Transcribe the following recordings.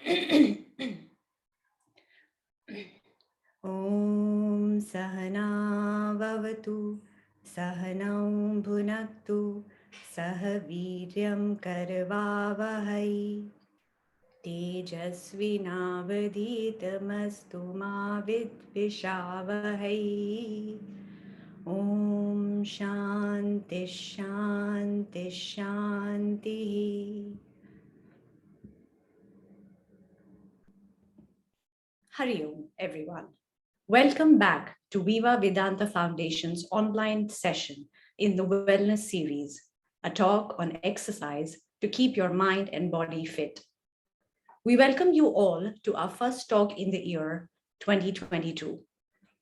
Om Sahana Vavatu Sahanam Bhunaktu Sahaviryam Karvavahai Tejasvinavaditamastu ma vidvishavahai. Om Shanti Shanti Shanti. Hari Om, everyone. Welcome back to Viva Vedanta Foundation's online session in the Wellness series, a talk on exercise to keep your mind and body fit. We welcome you all to our first talk in the year 2022.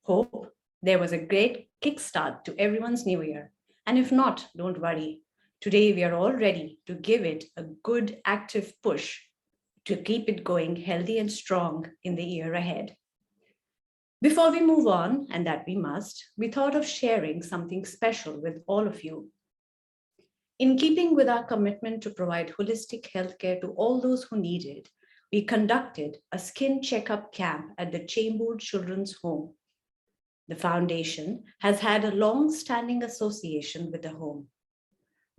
Hope there was a great kickstart to everyone's new year. And if not, don't worry. Today we are all ready to give it a good active push to keep it going healthy and strong in the year ahead. Before we move on, and that we must, we thought of sharing something special with all of you. In keeping with our commitment to provide holistic healthcare to all those who need it, we conducted a skin checkup camp at the Chambers Children's Home. The foundation has had a long-standing association with the home.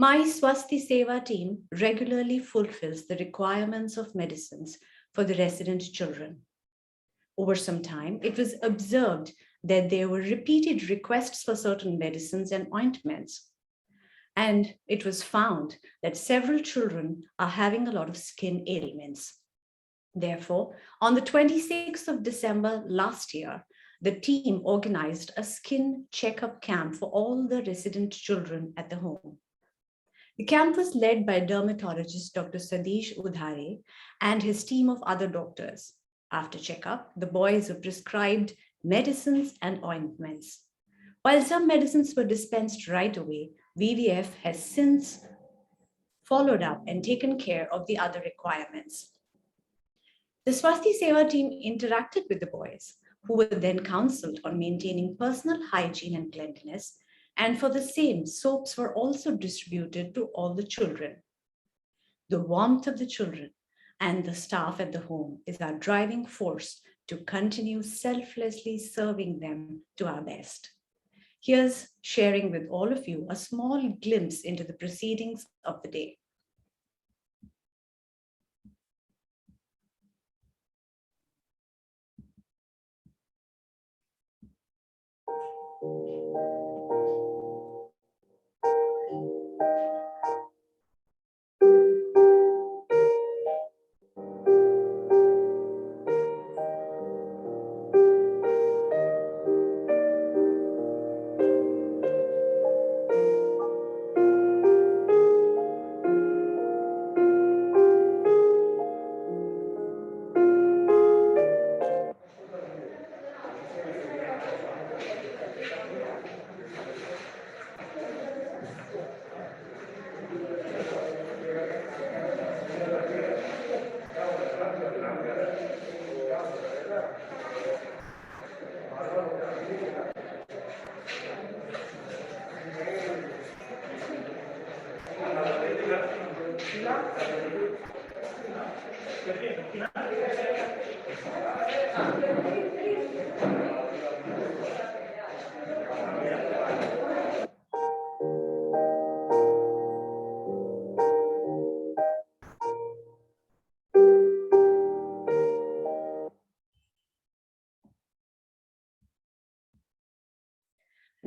Maai Swasti Seva team regularly fulfills the requirements of medicines for the resident children. Over some time, it was observed that there were repeated requests for certain medicines and ointments. And it was found that several children are having a lot of skin ailments. Therefore, on the 26th of December last year, the team organized a skin checkup camp for all the resident children at the home. The camp was led by dermatologist Dr. Sadish Udhare and his team of other doctors. After checkup, the boys were prescribed medicines and ointments. While some medicines were dispensed right away, VVF has since followed up and taken care of the other requirements. The Swasti Seva team interacted with the boys, who were then counseled on maintaining personal hygiene and cleanliness, and for the same, soaps were also distributed to all the children. The warmth of the children and the staff at the home is our driving force to continue selflessly serving them to our best. Here's sharing with all of you a small glimpse into the proceedings of the day.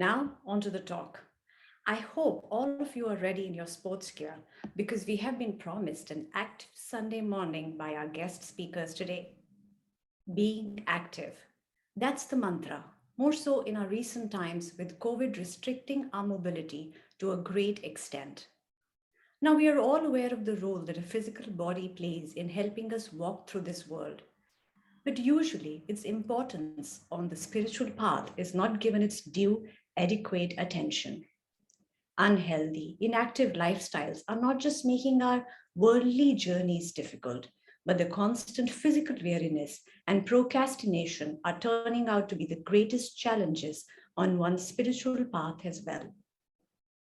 Now, on to the talk. I hope all of you are ready in your sports gear because we have been promised an active Sunday morning by our guest speakers today. Being active. That's the mantra, more so in our recent times with COVID restricting our mobility to a great extent. Now, we are all aware of the role that a physical body plays in helping us walk through this world. But usually, its importance on the spiritual path is not given its due, adequate attention. Unhealthy, inactive lifestyles are not just making our worldly journeys difficult, but the constant physical weariness and procrastination are turning out to be the greatest challenges on one's spiritual path as well.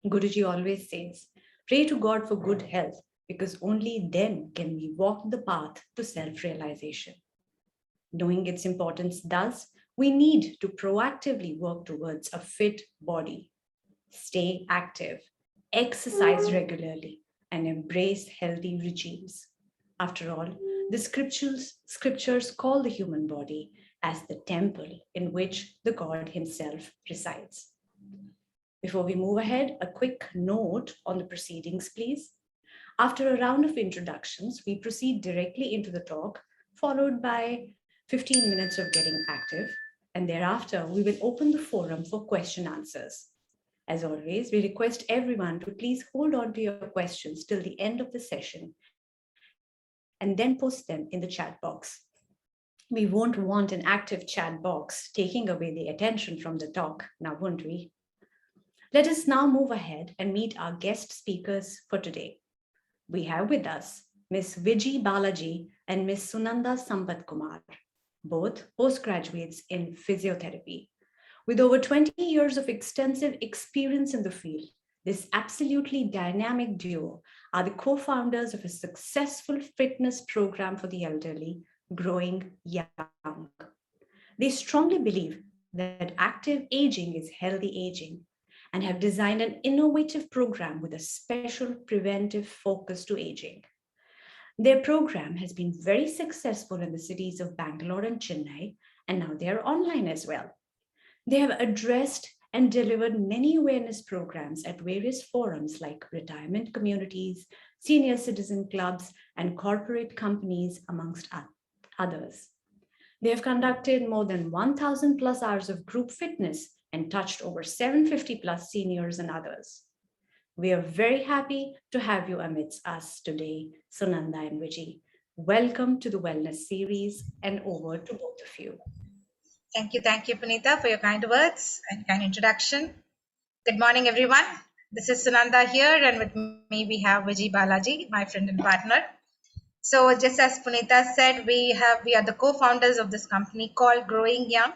Guruji always says, pray to God for good health because only then can we walk the path to self-realization. Knowing its importance thus, we need to proactively work towards a fit body, stay active, exercise regularly, and embrace healthy regimes. After all, the scriptures call the human body as the temple in which the God himself resides. Before we move ahead, a quick note on the proceedings, please. After a round of introductions, we proceed directly into the talk, followed by 15 minutes of getting active, and thereafter we will open the forum for question answers. As always, we request everyone to please hold on to your questions till the end of the session and then post them in the chat box. We won't want an active chat box taking away the attention from the talk, now won't we? Let us now move ahead and meet our guest speakers for today. We have with us Ms. Viji Balaji and Ms. Sunandha Sampatkumar, both postgraduates in physiotherapy. With over 20 years of extensive experience in the field, this absolutely dynamic duo are the co-founders of a successful fitness program for the elderly, Growing Young. They strongly believe that active aging is healthy aging and have designed an innovative program with a special preventive focus to aging. Their program has been very successful in the cities of Bangalore and Chennai, and now they are online as well. They have addressed and delivered many awareness programs at various forums like retirement communities, senior citizen clubs, and corporate companies, amongst others. They have conducted more than 1,000 plus hours of group fitness and touched over 750 plus seniors and others. We are very happy to have you amidst us today, Sunandha and Viji. Welcome to the Wellness Series, and over to both of you. Thank you, Punita, for your kind words and kind introduction. Good morning, everyone. This is Sunandha here, and with me we have Viji Balaji, my friend and partner. So, just as Punita said, we are the co-founders of this company called Growing Young,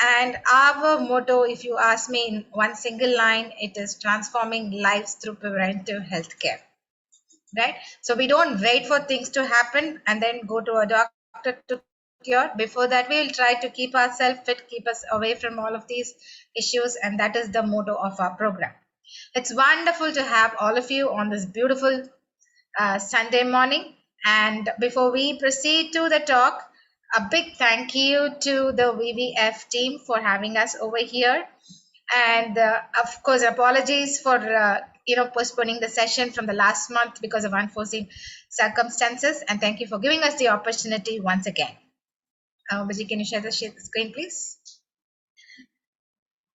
and our motto, if you ask me in one single line, it is transforming lives through preventive healthcare. Right? So we don't wait for things to happen and then go to a doctor to cure. Before that, we will try to keep ourselves fit, keep us away from all of these issues, and that is the motto of our program. It's wonderful to have all of you on this beautiful Sunday morning. And before we proceed to the talk, a big thank you to the VVF team for having us over here. And of course, apologies for postponing the session from the last month because of unforeseen circumstances. And thank you for giving us the opportunity once again. Viji, can you share the screen, please?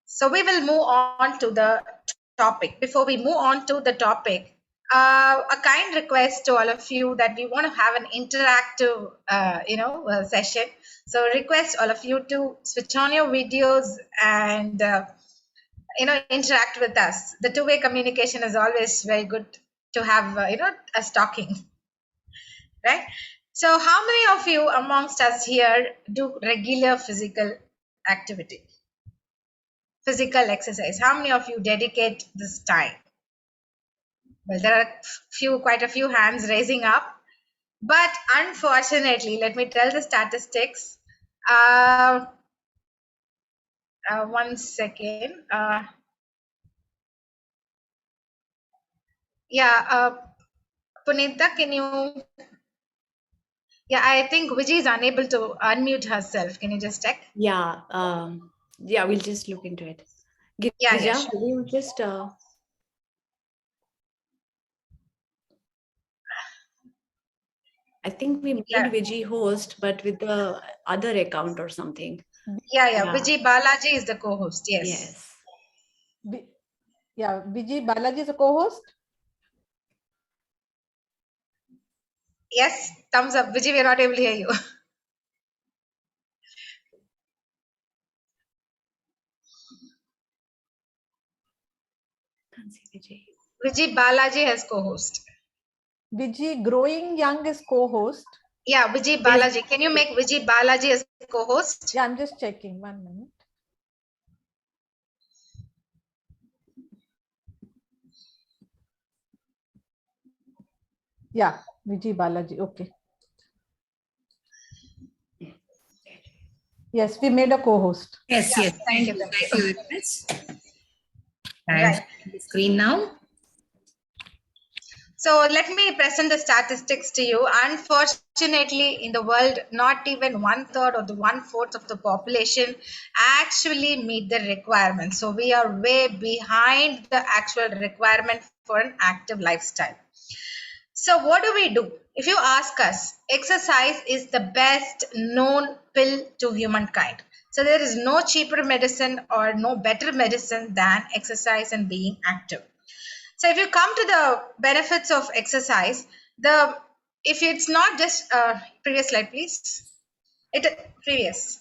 So we will move on to the topic. Before we move on to the topic, a kind request to all of you that we want to have an interactive, session. So request all of you to switch on your videos and interact with us. The two-way communication is always very good to have, us talking, right? So how many of you amongst us here do regular physical activity, physical exercise? How many of you dedicate this time? Well, there are quite a few hands raising up, but unfortunately, let me tell the statistics. One second. Punita, can you? Yeah, I think Viji is unable to unmute herself. Can you just check? Yeah, we'll just look into it. Vija, will you just I think we made Viji host, but with the other account or something. Yeah. Viji Balaji is the co-host. Yes. Viji Balaji is a co-host. Yes, thumbs up. Viji, we are not able to hear you. Can't see Viji. Viji Balaji has co-host. Viji Growing Young is co-host. Yeah, Viji Balaji. Can you make Viji Balaji as co-host? Yeah, I'm just checking. 1 minute. Yeah, Viji Balaji. Okay. Yes, we made a co-host. Yes, Yeah, yes. thank you. Thank you very much. And Right. the screen now. So let me present the statistics to you. Unfortunately, in the world, not even 1/3 or the 1/4 of the population actually meet the requirements. So we are way behind the actual requirement for an active lifestyle. So what do? If you ask us, exercise is the best known pill to humankind. So there is no cheaper medicine or no better medicine than exercise and being active. So if you come to the benefits of exercise, if it's not just previous slide, please. Previous.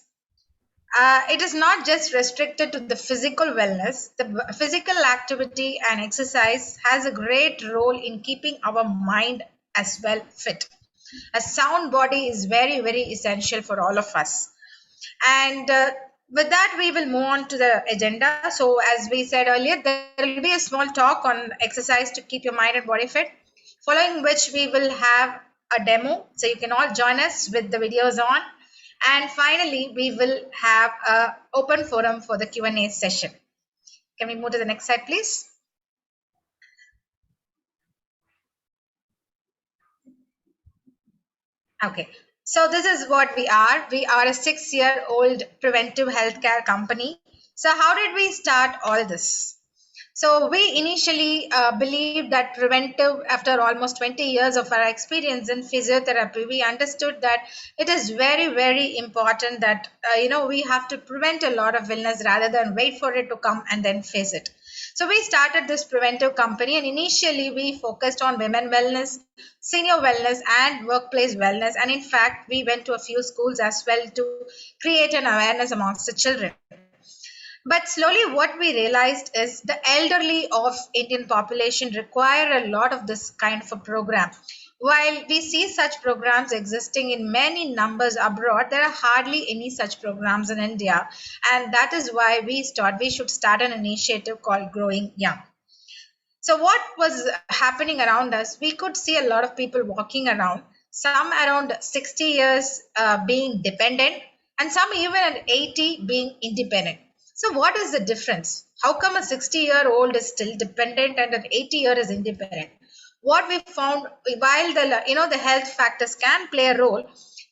It is not just restricted to the physical wellness. The physical activity and exercise has a great role in keeping our mind as well fit. A sound body is very, very essential for all of us. And with that, we will move on to the agenda. So as we said earlier, there will be a small talk on exercise to keep your mind and body fit, following which we will have a demo. So you can all join us with the videos on. And finally, we will have an open forum for the Q&A session. Can we move to the next slide, please? Okay, so this is what we are. We are a 6-year-old preventive healthcare company. So how did we start all this? So we initially believed that preventive, after almost 20 years of our experience in physiotherapy, we understood that it is very, very important that, we have to prevent a lot of illness rather than wait for it to come and then face it. So we started this preventive company, and initially we focused on women wellness, senior wellness, and workplace wellness. And in fact, we went to a few schools as well to create an awareness amongst the children. But slowly what we realized is the elderly of Indian population require a lot of this kind of a program. While we see such programs existing in many numbers abroad, there are hardly any such programs in India. And that is why we should start an initiative called Growing Young. So what was happening around us? We could see a lot of people walking around, some around 60 years being dependent, and some even at 80 being independent. So what is the difference? How come a 60-year-old is still dependent and an 80-year is independent? What we found, while the health factors can play a role,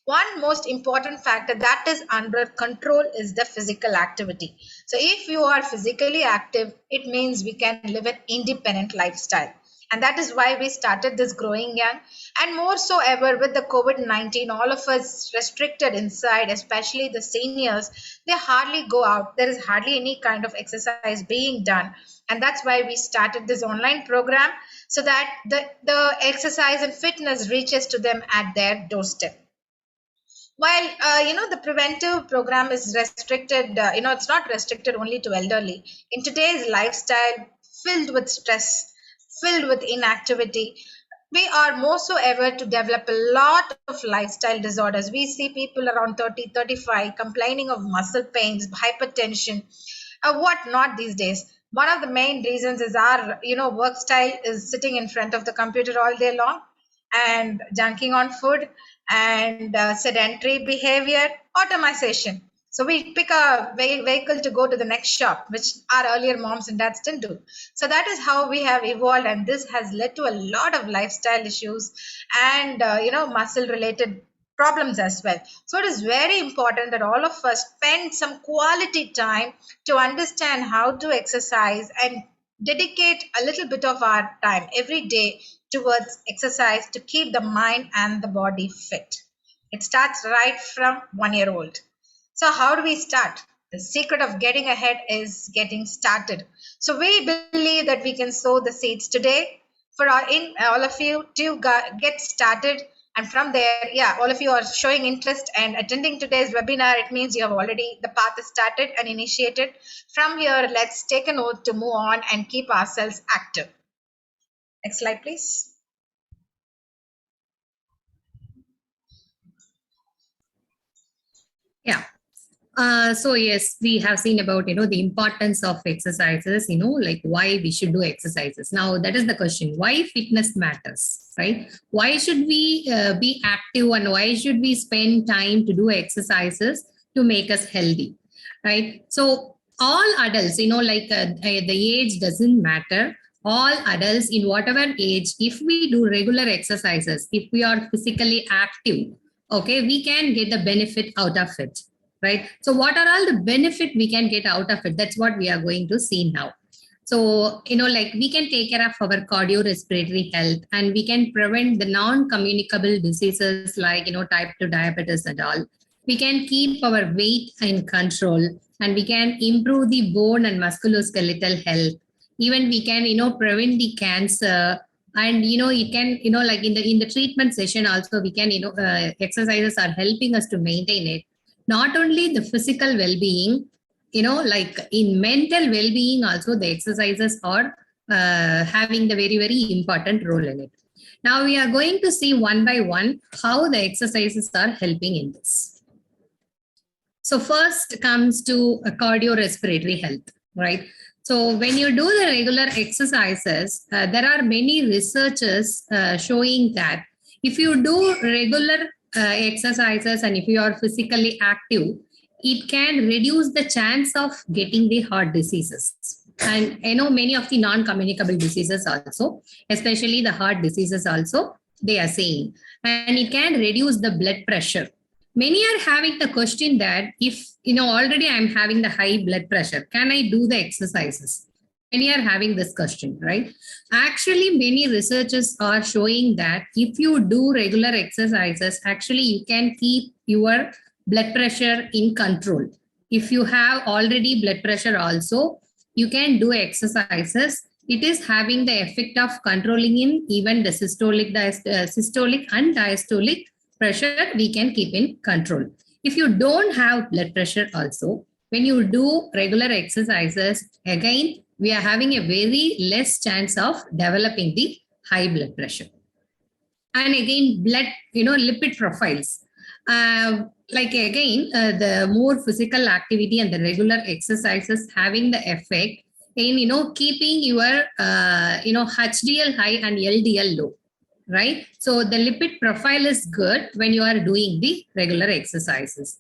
one most important factor that is under control is the physical activity. So if you are physically active, it means we can live an independent lifestyle. And that is why we started this Growing Young. And more so ever with the COVID-19, all of us restricted inside, especially the seniors, they hardly go out. There is hardly any kind of exercise being done. And that's why we started this online program so that the exercise and fitness reaches to them at their doorstep. While the preventive program is restricted, it's not restricted only to elderly. In today's lifestyle filled with stress, filled with inactivity, we are more so ever to develop a lot of lifestyle disorders. We see people around 30, 35 complaining of muscle pains, hypertension, what not these days. One of the main reasons is our work style is sitting in front of the computer all day long and junking on food and sedentary behavior, automation. So we pick a vehicle to go to the next shop, which our earlier moms and dads didn't do. So that is how we have evolved, and this has led to a lot of lifestyle issues and muscle related problems as well. So it is very important that all of us spend some quality time to understand how to exercise and dedicate a little bit of our time every day towards exercise to keep the mind and the body fit. It starts right from 1 year old. So how do we start? The secret of getting ahead is getting started. So we believe that we can sow the seeds today for all of you to get started. And from there, all of you are showing interest and attending today's webinar. It means you have already, the path is started and initiated. From here, let's take a note to move on and keep ourselves active. Next slide, please. Yeah. So yes, we have seen about, the importance of exercises, like why we should do exercises. Now that is the question, why fitness matters, right? Why should we be active, and why should we spend time to do exercises to make us healthy, right? So all adults, the age doesn't matter. All adults in whatever age, if we do regular exercises, if we are physically active, okay, we can get the benefit out of it, right? So what are all the benefit we can get out of it? That's what we are going to see now. So, we can take care of our cardiorespiratory health, and we can prevent the non-communicable diseases like, type 2 diabetes and all. We can keep our weight in control, and we can improve the bone and musculoskeletal health. Even we can, prevent the cancer. And, it can, like in the treatment session also, we can, exercises are helping us to maintain it. Not only the physical well-being, like in mental well-being also, the exercises are having the very, very important role in it. Now we are going to see one by one how the exercises are helping in this. So first comes to cardiorespiratory health, right? So when you do the regular exercises, there are many researchers showing that if you do regular exercises and if you are physically active, it can reduce the chance of getting the heart diseases. And many of the non-communicable diseases also, especially the heart diseases also, they are saying. And it can reduce the blood pressure. Many are having the question that if, already I'm having the high blood pressure, can I do the exercises? Many are having this question, right? Actually, many researchers are showing that if you do regular exercises, actually you can keep your blood pressure in control. If you have already blood pressure also, you can do exercises. It is having the effect of controlling in even the systolic and diastolic pressure we can keep in control. If you don't have blood pressure also, when you do regular exercises, again, we are having a very less chance of developing the high blood pressure. And again, blood, lipid profiles. The more physical activity and the regular exercises having the effect in, keeping your, HDL high and LDL low, right? So the lipid profile is good when you are doing the regular exercises.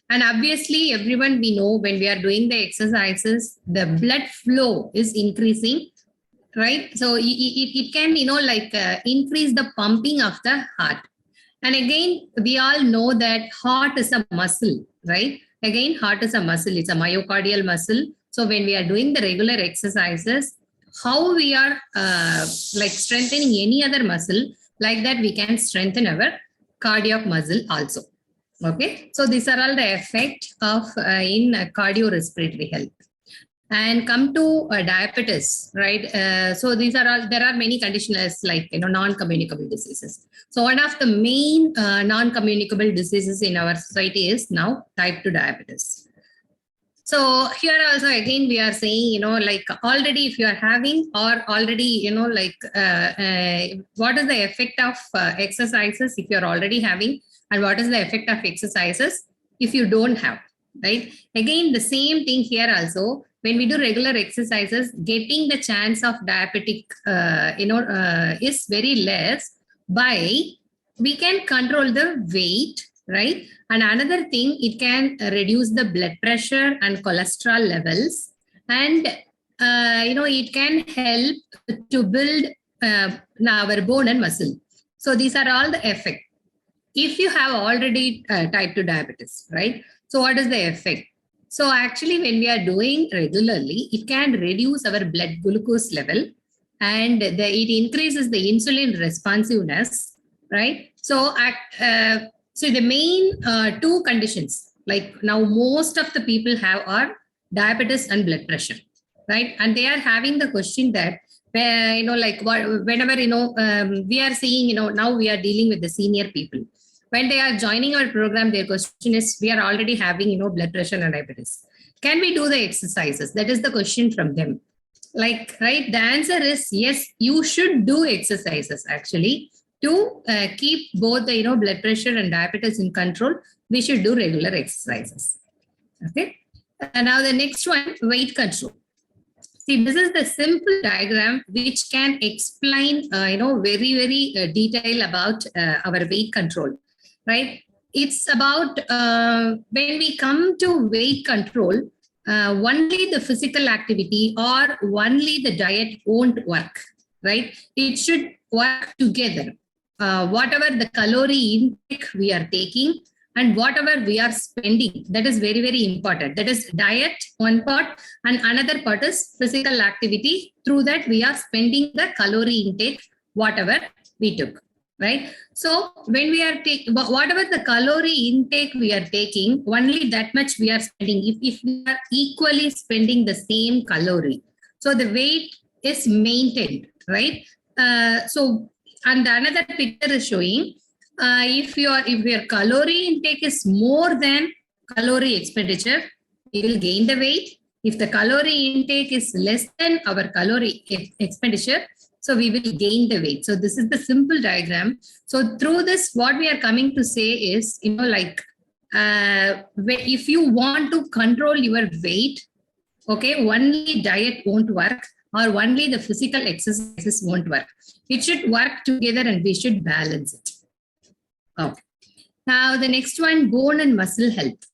And obviously, everyone we know when we are doing the exercises, the blood flow is increasing, right? So it can, increase the pumping of the heart. And again, we all know that heart is a muscle, right? Again, heart is a muscle. It's a myocardial muscle. So when we are doing the regular exercises, how we are strengthening any other muscle, like that we can strengthen our cardiac muscle also. Okay, so these are all the effect of in cardiorespiratory health. And come to diabetes, right? So these are all, there are many conditions like, non-communicable diseases. So one of the main non-communicable diseases in our society is now type 2 diabetes. So here also, again, we are saying, already if you are having or already, what is the effect of exercises if you're already having, and what is the effect of exercises if you don't have, right? Again, the same thing here also. When we do regular exercises, getting the chance of diabetic, is very less by we can control the weight, right? And another thing, it can reduce the blood pressure and cholesterol levels. And, it can help to build our bone and muscle. So these are all the effects. If you have already type 2 diabetes, right? So what is the effect? So actually, when we are doing regularly, it can reduce our blood glucose level, and it increases the insulin responsiveness, right? So, so the main two conditions, like now most of the people have are diabetes and blood pressure, right? And they are having the question that, whenever, we are seeing, now we are dealing with the senior people. When they are joining our program, their question is, we are already having, blood pressure and diabetes. Can we do the exercises? That is the question from them. Right? The answer is yes, you should do exercises actually to keep both the, blood pressure and diabetes in control. We should do regular exercises. Okay. Now the next one, weight control. See, this is the simple diagram which can explain, very detail about our weight control, right? It's about when we come to weight control, only the physical activity or only the diet won't work, right? It should work together. Whatever the calorie intake we are taking and whatever we are spending, that is very, very important. That is diet, one part, and another part is physical activity. Through that, we are spending the calorie intake, whatever we took, right? So when we are taking, whatever the calorie intake we are taking, only that much we are spending. If we are equally spending the same calorie, so the weight is maintained, right? And another picture is showing if your calorie intake is more than calorie expenditure, we will gain the weight. If the calorie intake is less than our calorie expenditure, so we will gain the weight. So this is the simple diagram. So through this, what we are coming to say is, if you want to control your weight, okay, only diet won't work or only the physical exercises won't work. It should work together and we should balance it. Okay. Now the next one, bone and muscle health.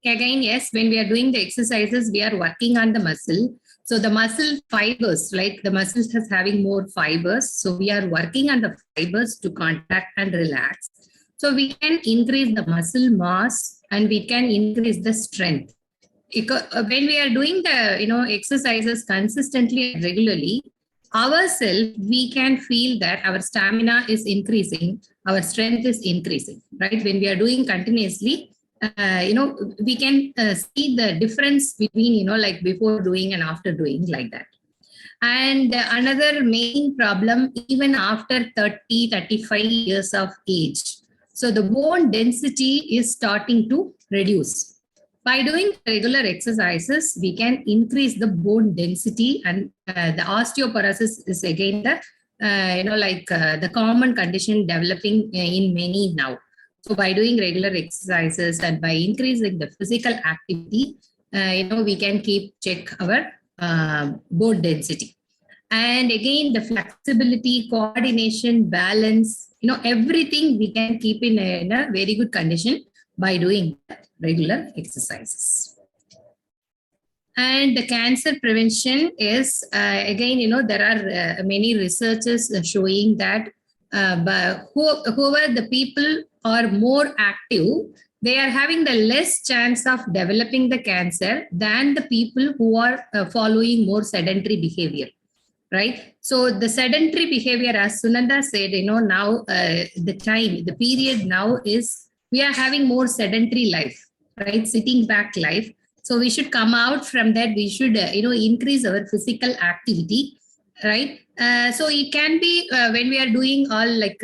Again, yes, when we are doing the exercises, we are working on the muscle. So the muscle fibers, like the muscles is having more fibers. So we are working on the fibers to contract and relax. So we can increase the muscle mass and we can increase the strength. When we are doing the exercises consistently and regularly, ourselves, we can feel that our stamina is increasing, our strength is increasing, right? When we are doing continuously, we can see the difference between, like before doing and after doing, like that. And another main problem, even after 30, 35 years of age, so the bone density is starting to reduce. By doing regular exercises, we can increase the bone density, and the osteoporosis is again the common condition developing in many now. So by doing regular exercises and by increasing the physical activity, we can keep check our bone density. And again, the flexibility, coordination, balance, everything we can keep in a very good condition by doing regular exercises. And the cancer prevention is, again, there are many researchers showing that whoever the people are more active, they are having the less chance of developing the cancer than the people who are following more sedentary behavior. Right. So the sedentary behavior, as Sunandha said, now the period now is we are having more sedentary life, right? Sitting back life. So we should come out from that. We should, increase our physical activity, right? So it can be when we are doing all like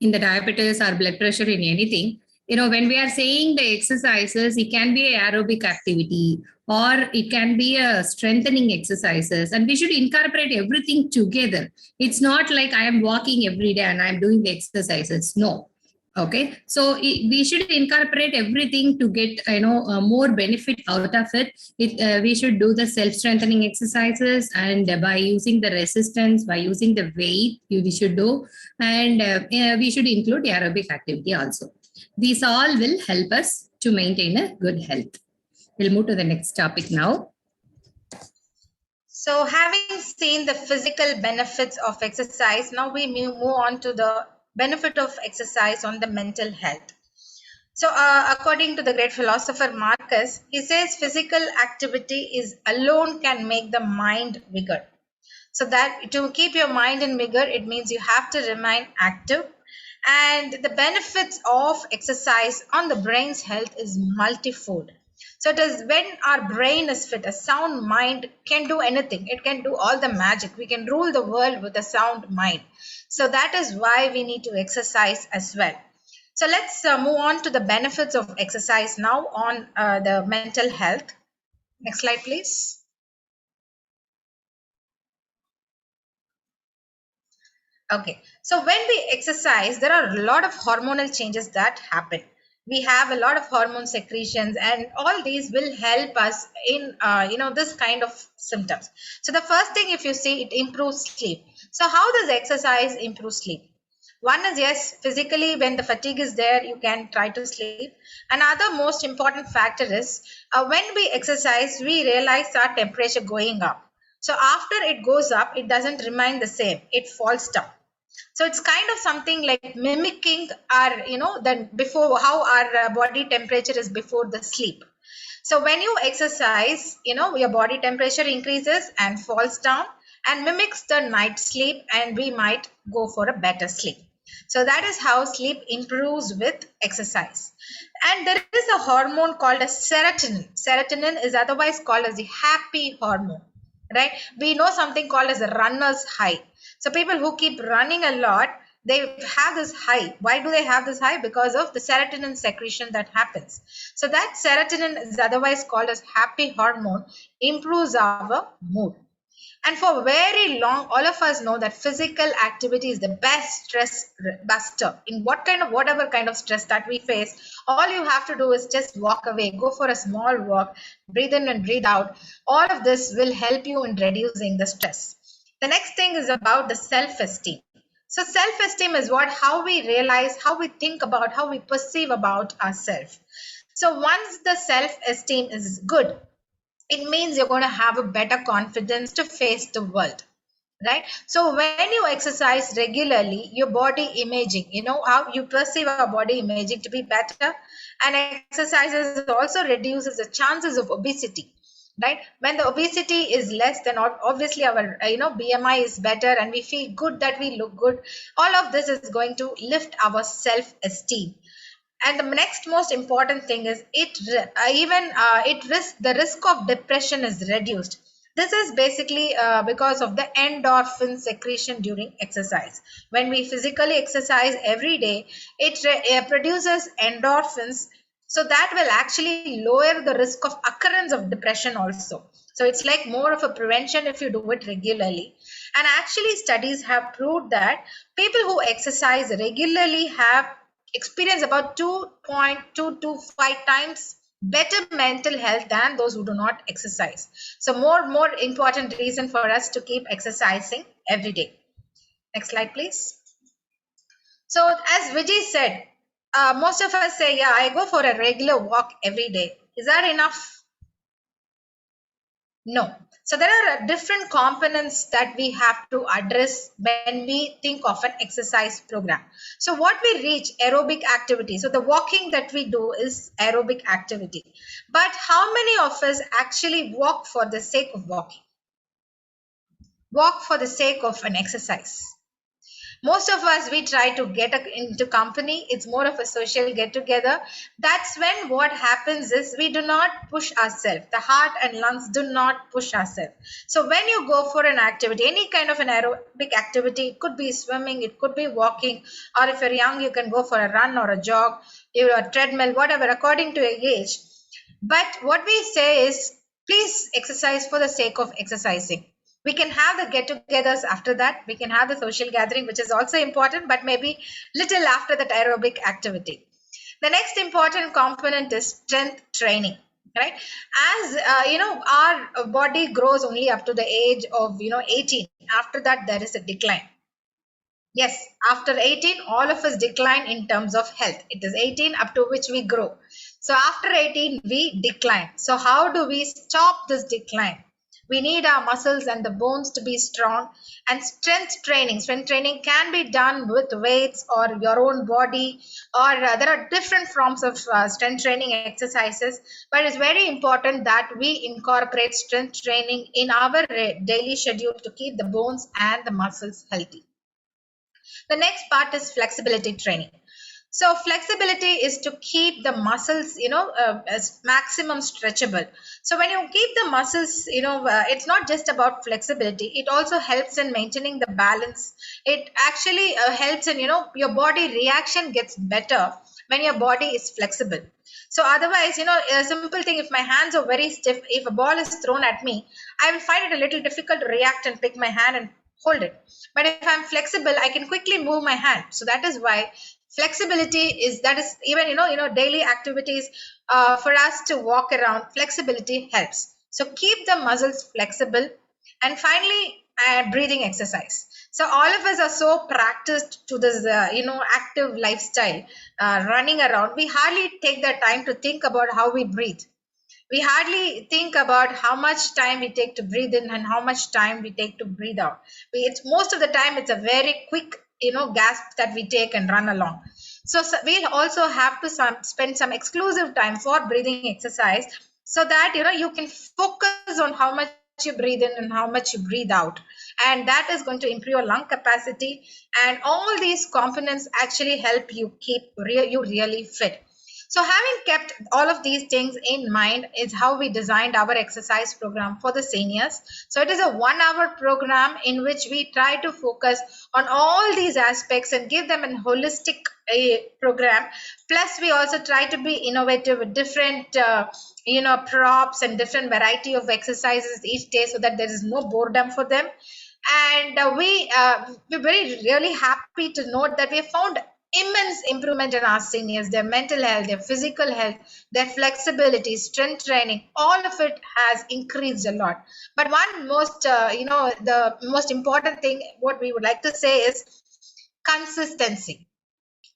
in the diabetes or blood pressure in anything, when we are saying the exercises, it can be aerobic activity or it can be a strengthening exercises, and we should incorporate everything together. It's not like I am walking every day and I'm doing the exercises. No. Okay. So we should incorporate everything to get, more benefit out of it. We should do the self-strengthening exercises, and by using the resistance, by using the weight, we should do, and we should include aerobic activity also. These all will help us to maintain a good health. We'll move to the next topic now. So having seen the physical benefits of exercise, now we move on to the benefit of exercise on the mental health. So according to the great philosopher Marcus, he says physical activity is alone can make the mind vigor. So that to keep your mind in vigor, it means you have to remain active. And the benefits of exercise on the brain's health is multifold. So it is when our brain is fit, a sound mind can do anything. It can do all the magic. We can rule the world with a sound mind. So that is why we need to exercise as well. So let's move on to the benefits of exercise now on the mental health. Next slide, please. Okay, so when we exercise, there are a lot of hormonal changes that happen. we have a lot of hormone secretions, and all these will help us in this kind of symptoms. So the first thing, if you see, it improves sleep. So how does exercise improve sleep? One is, yes, physically, when the fatigue is there, you can try to sleep. Another most important factor is when we exercise, we realize our temperature going up. So after it goes up, it doesn't remain the same, it falls down. So it's kind of something like mimicking our, the before, how our body temperature is before the sleep. So when you exercise, your body temperature increases and falls down and mimics the night sleep, and we might go for a better sleep. So that is how sleep improves with exercise. And there is a hormone called as serotonin. Serotonin is otherwise called as the happy hormone, right? We know something called as a runner's high. So people who keep running a lot, they have this high. Why do they have this high? Because of the serotonin secretion that happens. So that serotonin is otherwise called as happy hormone, improves our mood. And for very long, all of us know that physical activity is the best stress buster in whatever kind of stress that we face. All you have to do is just walk away, go for a small walk, breathe in and breathe out. All of this will help you in reducing the stress. The next thing is about the self-esteem. So self-esteem is how we realize, how we think about, how we perceive about ourselves. So once the self-esteem is good, it means you're going to have a better confidence to face the world, right? So when you exercise regularly, your body imaging, how you perceive our body imaging to be better, and exercises also reduces the chances of obesity, right? When the obesity is less, then obviously our BMI is better and we feel good, that we look good. All of this is going to lift our self-esteem. And the next most important thing is the risk of depression is reduced. This is basically because of the endorphin secretion during exercise. When we physically exercise every day, it produces endorphins. So that will actually lower the risk of occurrence of depression also. So it's like more of a prevention if you do it regularly. And actually studies have proved that people who exercise regularly have experience about 2.225 times better mental health than those who do not exercise. So more important reason for us to keep exercising every day. Next slide, please. So as Viji said, most of us say, yeah, I go for a regular walk every day. Is that enough? No. So there are different components that we have to address when we think of an exercise program. So what we reach, aerobic activity. So the walking that we do is aerobic activity. But how many of us actually walk for the sake of walking? Walk for the sake of an exercise. Most of us, we try to get into company. It's more of a social get together. That's when what happens is we do not push ourselves. The heart and lungs do not push ourselves. So when you go for an activity, any kind of an aerobic activity, it could be swimming, it could be walking, or if you're young, you can go for a run or a jog, a treadmill, whatever, according to your age. But what we say is, please exercise for the sake of exercising. We can have the get-togethers after that. We can have the social gathering, which is also important, but maybe little after that aerobic activity. The next important component is strength training, right? As our body grows only up to the age of 18. After that, there is a decline. Yes, after 18, all of us decline in terms of health. It is 18 up to which we grow. So after 18, we decline. So how do we stop this decline? We need our muscles and the bones to be strong, and strength training can be done with weights or your own body, or there are different forms of strength training exercises, but it's very important that we incorporate strength training in our daily schedule to keep the bones and the muscles healthy. The next part is flexibility training. So flexibility is to keep the muscles, as maximum stretchable. So when you keep the muscles, it's not just about flexibility. It also helps in maintaining the balance. It actually helps in, your body reaction gets better when your body is flexible. So otherwise, a simple thing, if my hands are very stiff, if a ball is thrown at me, I will find it a little difficult to react and pick my hand and hold it. But if I'm flexible, I can quickly move my hand. So that is why Flexibility is even daily activities for us to walk around. Flexibility helps. So keep the muscles flexible. And finally, breathing exercise. So all of us are so practiced to this active lifestyle, running around. We hardly take the time to think about how we breathe. We hardly think about how much time we take to breathe in and how much time we take to breathe out. It's most of the time it's a very quick gasp that we take and run along. So we also have to spend some exclusive time for breathing exercise, so that you can focus on how much you breathe in and how much you breathe out, and that is going to improve your lung capacity. And all these components actually help you keep you really fit. So having kept all of these things in mind is how we designed our exercise program for the seniors. So it is a 1 hour program in which we try to focus on all these aspects and give them a holistic program. Plus we also try to be innovative with different props and different variety of exercises each day, so that there is no boredom for them. And we're really happy to note that we have found immense improvement in our seniors, their mental health, their physical health, their flexibility, strength training, all of it has increased a lot. But one the most important thing, what we would like to say is consistency.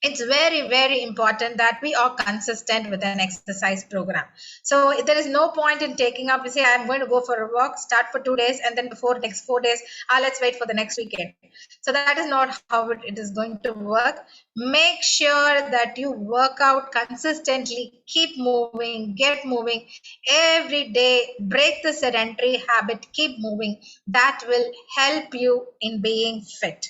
It's very, very important that we are consistent with an exercise program. So there is no point in taking up, say, I'm going to go for a walk, start for 2 days, and then before next 4 days, let's wait for the next weekend. So that is not how it is going to work. Make sure that you work out consistently, keep moving, get moving every day, break the sedentary habit, keep moving. That will help you in being fit.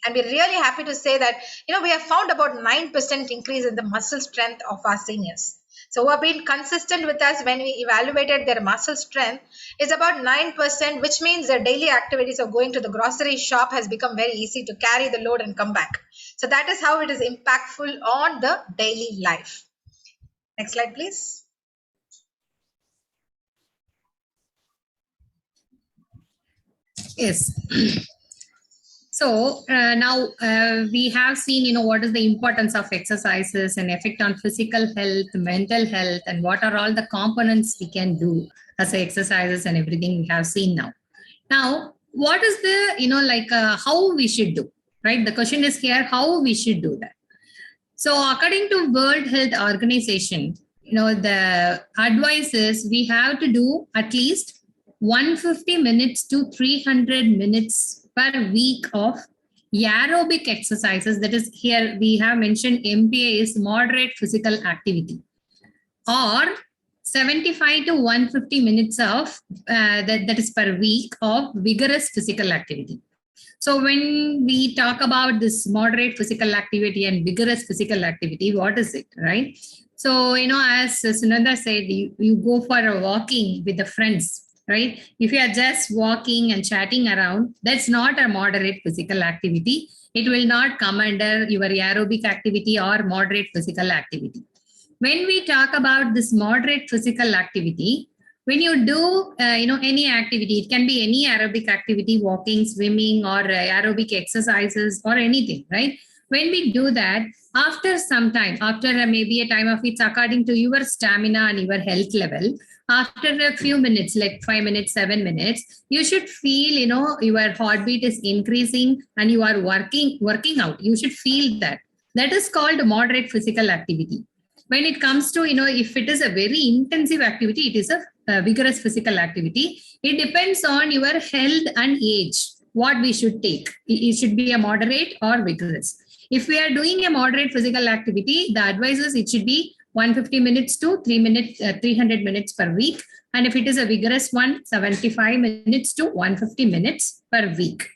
And we're really happy to say that, we have found about 9% increase in the muscle strength of our seniors. So who have been consistent with us when we evaluated their muscle strength is about 9%, which means their daily activities of going to the grocery shop has become very easy to carry the load and come back. So that is how it is impactful on the daily life. Next slide, please. Yes. So now we have seen, what is the importance of exercises and effect on physical health, mental health, and what are all the components we can do as exercises and everything we have seen now. Now, what is the, how we should do, right? The question is here, how we should do that. So according to World Health Organization, the advice is we have to do at least 150 minutes to 300 minutes per week of aerobic exercises. That is, here we have mentioned MPA is moderate physical activity, or 75 to 150 minutes of that is per week of vigorous physical activity. So when we talk about this moderate physical activity and vigorous physical activity, what is it, right? So, as Sunandha said, you go for a walking with the friends, right? If you are just walking and chatting around, that's not a moderate physical activity. It will not come under your aerobic activity or moderate physical activity. When we talk about this moderate physical activity, when you do, any activity, it can be any aerobic activity, walking, swimming, or aerobic exercises or anything, right? When we do that, after some time, after maybe a time of it's according to your stamina and your health level, after a few minutes, like 5 minutes, 7 minutes, you should feel, your heartbeat is increasing and you are working out. You should feel that. That is called moderate physical activity. When it comes to, if it is a very intensive activity, it is a vigorous physical activity. It depends on your health and age, what we should take. It should be a moderate or vigorous. If we are doing a moderate physical activity, the advice is it should be 150 minutes to 300 minutes per week. And if it is a vigorous one, 75 minutes to 150 minutes per week.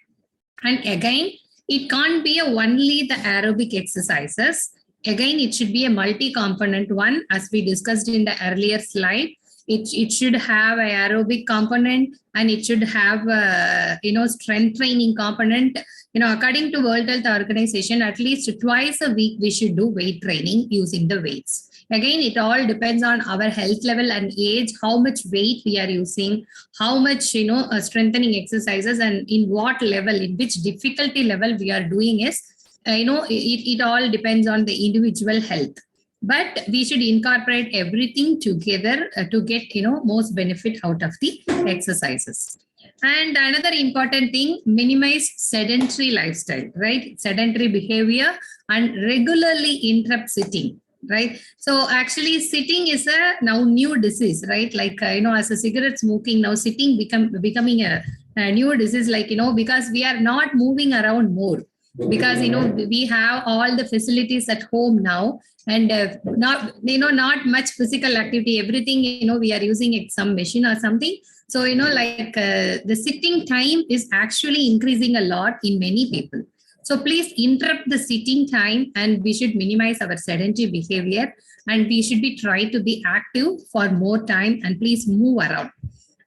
And again, it can't be only the aerobic exercises. Again, it should be a multi-component one, as we discussed in the earlier slide. It should have an aerobic component, and it should have a, strength training component. According to World Health Organization, at least twice a week we should do weight training using the weights. Again, it all depends on our health level and age, how much weight we are using, how much, strengthening exercises, and in what level, in which difficulty level we are doing is it all depends on the individual health. But we should incorporate everything together to get, most benefit out of the exercises. And another important thing, minimize sedentary lifestyle, right? Sedentary behavior and regularly interrupt sitting, right? So actually sitting is a now new disease, right? Like, as a cigarette smoking, now sitting becoming a new disease, like, because we are not moving around more. Because, we have all the facilities at home now, and not much physical activity, everything, we are using some machine or something. So, the sitting time is actually increasing a lot in many people. So please interrupt the sitting time, and we should minimize our sedentary behavior, and we should be try to be active for more time, and please move around.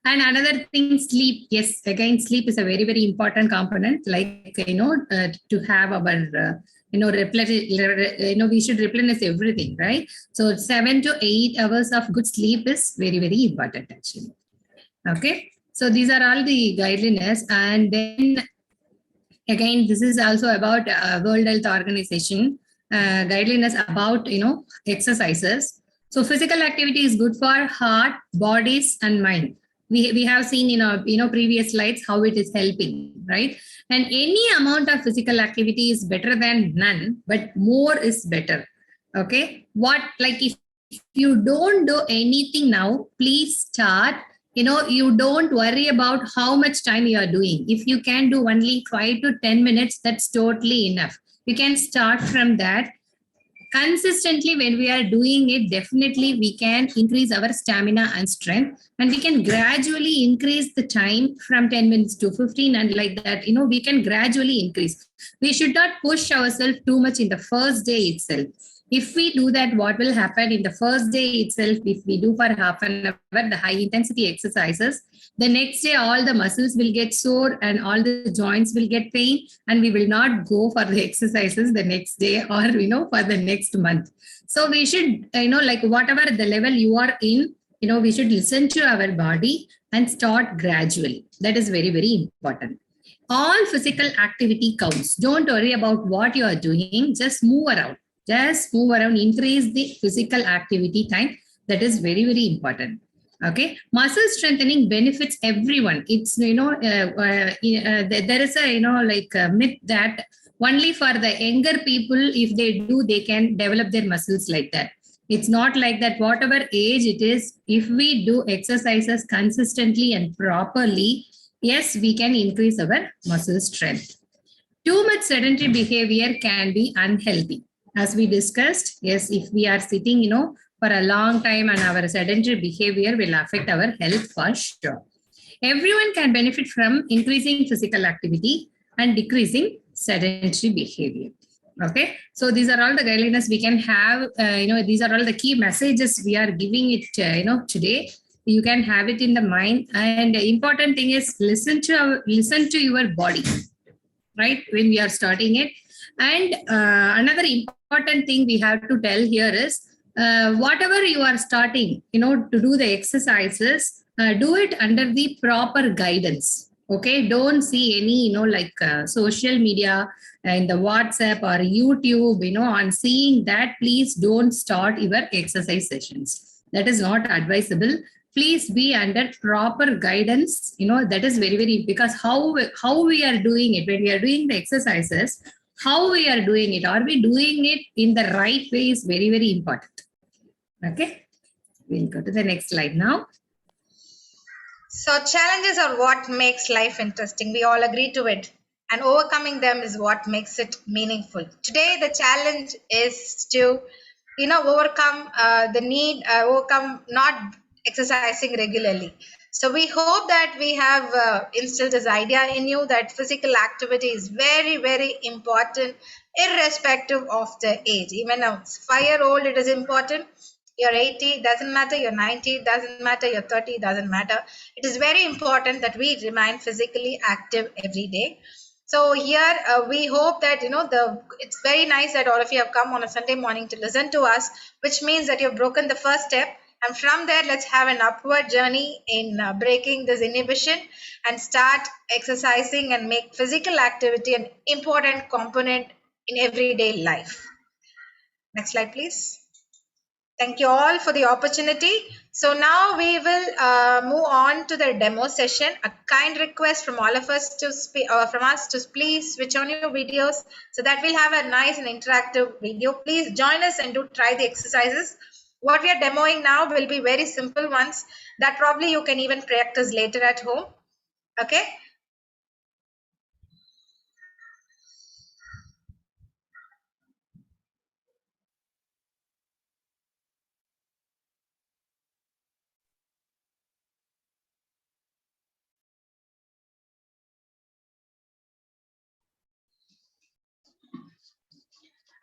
And another thing, sleep. Yes, again, sleep is a very, very important component, like, to have our, we should replenish everything, right? So 7 to 8 hours of good sleep is very, very important, actually. Okay, so these are all the guidelines. And then again, this is also about World Health Organization guidelines about, exercises. So physical activity is good for heart, bodies, and mind. We have seen in our previous slides how it is helping, right? And any amount of physical activity is better than none, but more is better. Okay, if you don't do anything now, please start. You don't worry about how much time you are doing. If you can do only 5 to 10 minutes, that's totally enough. You can start from that. Consistently, when we are doing it, definitely we can increase our stamina and strength, and we can gradually increase the time from 10 minutes to 15, and like that, we can gradually increase. We should not push ourselves too much in the first day itself. If we do that, what will happen in the first day itself, if we do for half an hour, the high intensity exercises, the next day, all the muscles will get sore and all the joints will get pain, and we will not go for the exercises the next day or, for the next month. So we should, whatever the level you are in, we should listen to our body and start gradually. That is very, very important. All physical activity counts. Don't worry about what you are doing. Just move around. Increase the physical activity time. That is very, very important. Okay, muscle strengthening benefits everyone. It's, there is a myth that only for the younger people, if they do, they can develop their muscles like that. It's not like that. Whatever age it is, if we do exercises consistently and properly, yes, we can increase our muscle strength. Too much sedentary behavior can be unhealthy. As we discussed, yes, if we are sitting, for a long time, and our sedentary behavior will affect our health for sure. Everyone can benefit from increasing physical activity and decreasing sedentary behavior. Okay, so these are all the guidelines we can have. These are all the key messages we are giving it, today. You can have it in the mind. And the important thing is listen to your body, right, when we are starting it. And another important thing we have to tell here is, whatever you are starting, to do the exercises, do it under the proper guidance. Okay, don't see any, social media in the WhatsApp or YouTube, on seeing that, please don't start your exercise sessions. That is not advisable. Please be under proper guidance. That is very, very, because how we are doing it, when we are doing the exercises, how we are doing it, are we doing it in the right way, is very, very important. Okay, we'll go to the next slide now. So challenges are what makes life interesting. We all agree to it. And overcoming them is what makes it meaningful. Today, the challenge is to, overcome overcome not exercising regularly. So we hope that we have instilled this idea in you that physical activity is very, very important, irrespective of the age. Even a 5-year-old, it is important. You're 80, doesn't matter. You're 90, doesn't matter. You're 30, doesn't matter. It is very important that we remain physically active every day. So here we hope that, it's very nice that all of you have come on a Sunday morning to listen to us, which means that you've broken the first step. And from there, let's have an upward journey in breaking this inhibition and start exercising and make physical activity an important component in everyday life. Next slide, please. Thank you all for the opportunity. So now we will move on to the demo session. A kind request from all of us to please switch on your videos so that we'll have a nice and interactive video. Please join us and do try the exercises. What we are demoing now will be very simple ones that probably you can even practice later at home. Okay.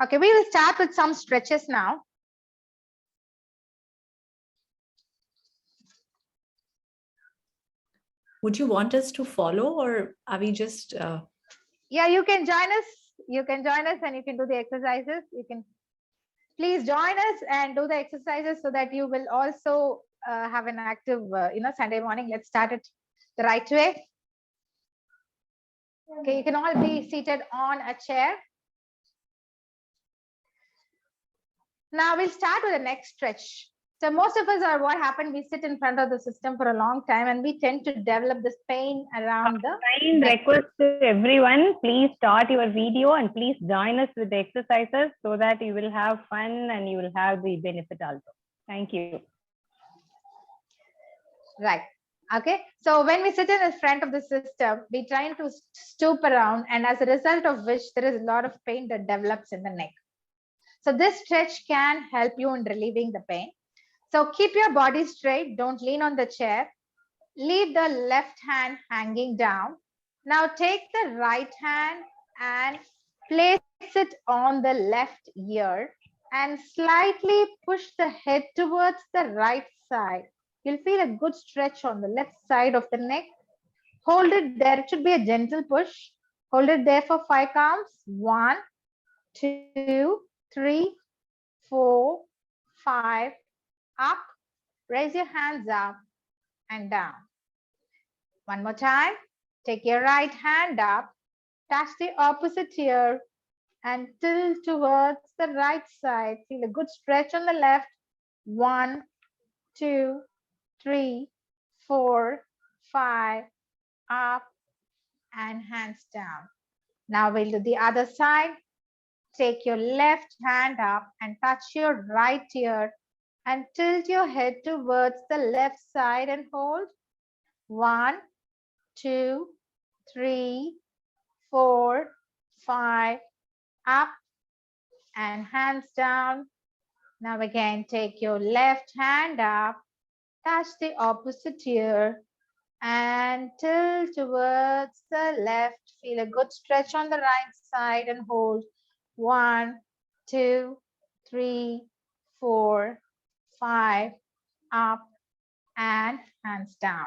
Okay, we will start with some stretches now. Would you want us to follow, or are we just... Yeah, you can join us. You can join us and you can do the exercises. You can please join us and do the exercises so that you will also have an active, Sunday morning. Let's start it the right way. Okay, you can all be seated on a chair. Now we'll start with the next stretch. So most of us are what happened, we sit in front of the system for a long time and we tend to develop this pain around the Kind request to everyone, please start your video and please join us with the exercises so that you will have fun and you will have the benefit also. Thank you. Right. Okay. So when we sit in the front of the system, we try to stoop around, and as a result of which there is a lot of pain that develops in the neck. So this stretch can help you in relieving the pain. So keep your body straight. Don't lean on the chair. Leave the left hand hanging down. Now take the right hand and place it on the left ear and slightly push the head towards the right side. You'll feel a good stretch on the left side of the neck. Hold it there. It should be a gentle push. Hold it there for 5 counts. 1, 2, 3, 4, 5. Up. Raise your hands up and down. One more time. Take your right hand up. Touch the opposite ear and tilt towards the right side. Feel a good stretch on the left. 1, 2, 3, 4, 5. Up and hands down. Now we'll do the other side. Take your left hand up and touch your right ear and tilt your head towards the left side and hold. 1, 2, 3, 4, 5. Up and hands down. Now again, take your left hand up, touch the opposite ear and tilt towards the left. Feel a good stretch on the right side and hold. 1, 2, 3, 4, 5. Up and hands down.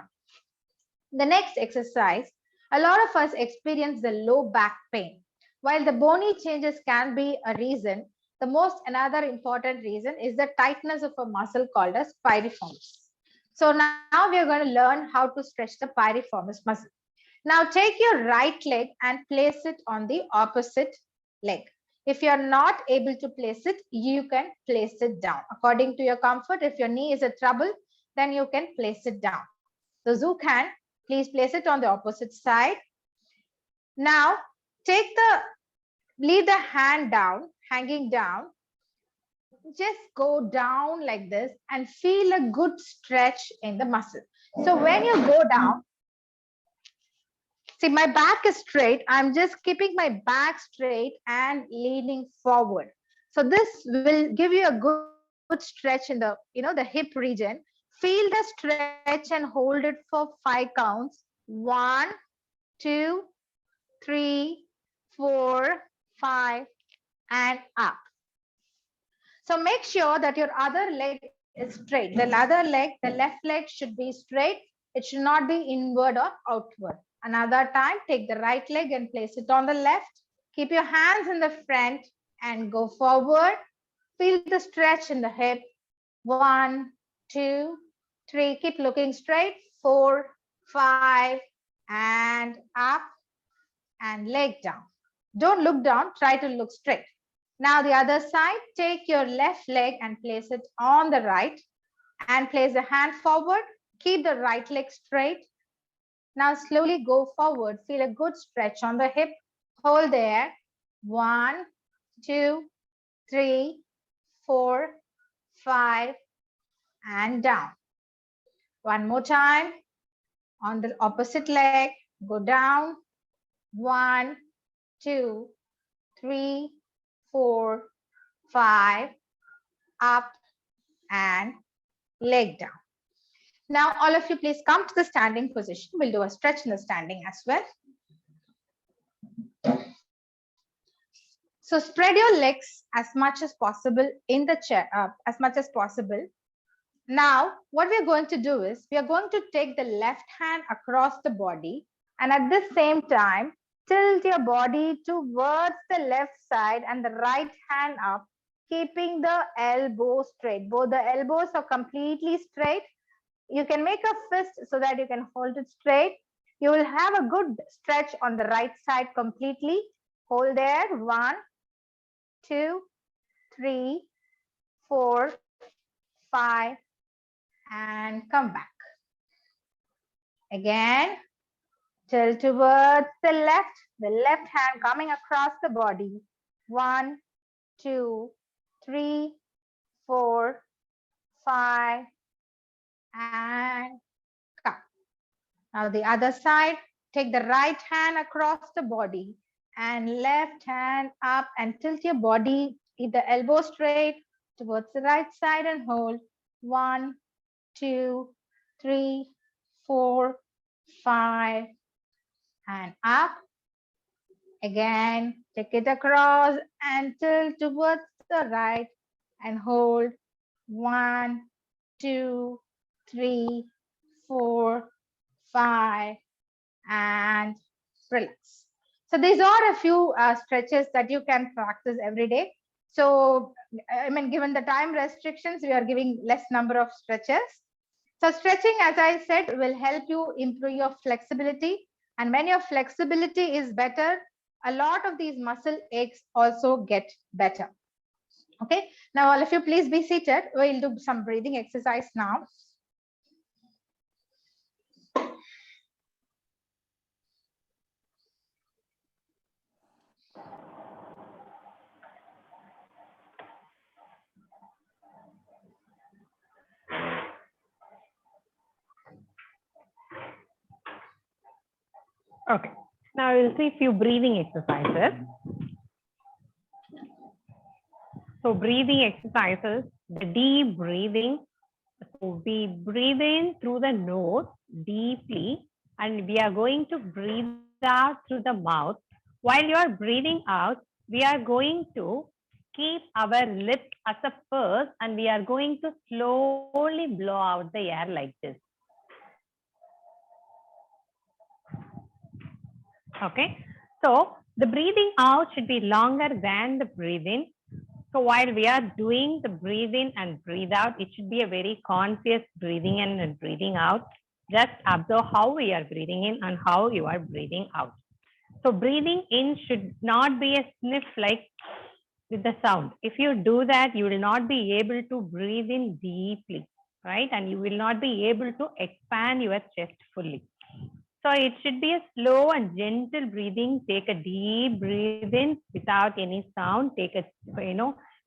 The next exercise, a lot of us experience the low back pain. While the bony changes can be a reason, the most another important reason is the tightness of a muscle called as piriformis. So now we are going to learn how to stretch the piriformis muscle. Now take your right leg and place it on the opposite leg. If you are not able to place it, you can place it down. According to your comfort, if your knee is a trouble, then you can place it down. So you can please place it on the opposite side. Now leave the hand down, hanging down. Just go down like this and feel a good stretch in the muscle. So when you go down, see my back is straight. I'm just keeping my back straight and leaning forward. So this will give you a good stretch in the, the hip region. Feel the stretch and hold it for 5 counts. 1, 2, 3, 4, 5, and up. So make sure that your other leg is straight. The other leg, the left leg should be straight. It should not be inward or outward. Another time, take the right leg and place it on the left. Keep your hands in the front and go forward. Feel the stretch in the hip. 1, 2, 3. Keep looking straight. 4, 5, and up and leg down. Don't look down, try to look straight. Now the other side, take your left leg and place it on the right and place the hand forward. Keep the right leg straight. Now slowly go forward. Feel a good stretch on the hip. Hold there. 1, 2, 3, 4, 5, and down. One more time. On the opposite leg, go down. 1, 2, 3, 4, 5, up and leg down. Now, all of you, please come to the standing position. We'll do a stretch in the standing as well. So spread your legs as much as possible in the chair, as much as possible. Now, what we're going to do is we are going to take the left hand across the body, and at the same time, tilt your body towards the left side and the right hand up, keeping the elbow straight. Both the elbows are completely straight. You can make a fist so that you can hold it straight. You will have a good stretch on the right side completely. Hold there. 1, 2, 3, 4, 5, and come back. Again, tilt towards the left hand coming across the body. 1, 2, 3, 4, 5, and come. Now the other side, take the right hand across the body and left hand up and tilt your body, keep the elbow straight towards the right side and hold. 1, 2, 3, 4, 5, and up. Again, take it across and tilt towards the right and hold. 1, 2, 3, 4, 5, and relax. So these are a few stretches that you can practice every day. So, I mean, given the time restrictions, we are giving less number of stretches. So stretching, as I said, will help you improve your flexibility. And when your flexibility is better, a lot of these muscle aches also get better. Okay, now all of you, please be seated. We'll do some breathing exercise now. Okay, now we'll see a few breathing exercises. So breathing exercises, the deep breathing. So we breathe in through the nose deeply, and we are going to breathe out through the mouth. While you are breathing out, we are going to keep our lips as a purse, and we are going to slowly blow out the air like this. Okay, so the breathing out should be longer than the breathing. So while we are doing the breathe in and breathe out, it should be a very conscious breathing in and breathing out. Just observe how we are breathing in and how you are breathing out. So breathing in should not be a sniff like with the sound. If you do that, you will not be able to breathe in deeply, right? And you will not be able to expand your chest fully. So it should be a slow and gentle breathing. Take a deep breath in without any sound. Take a,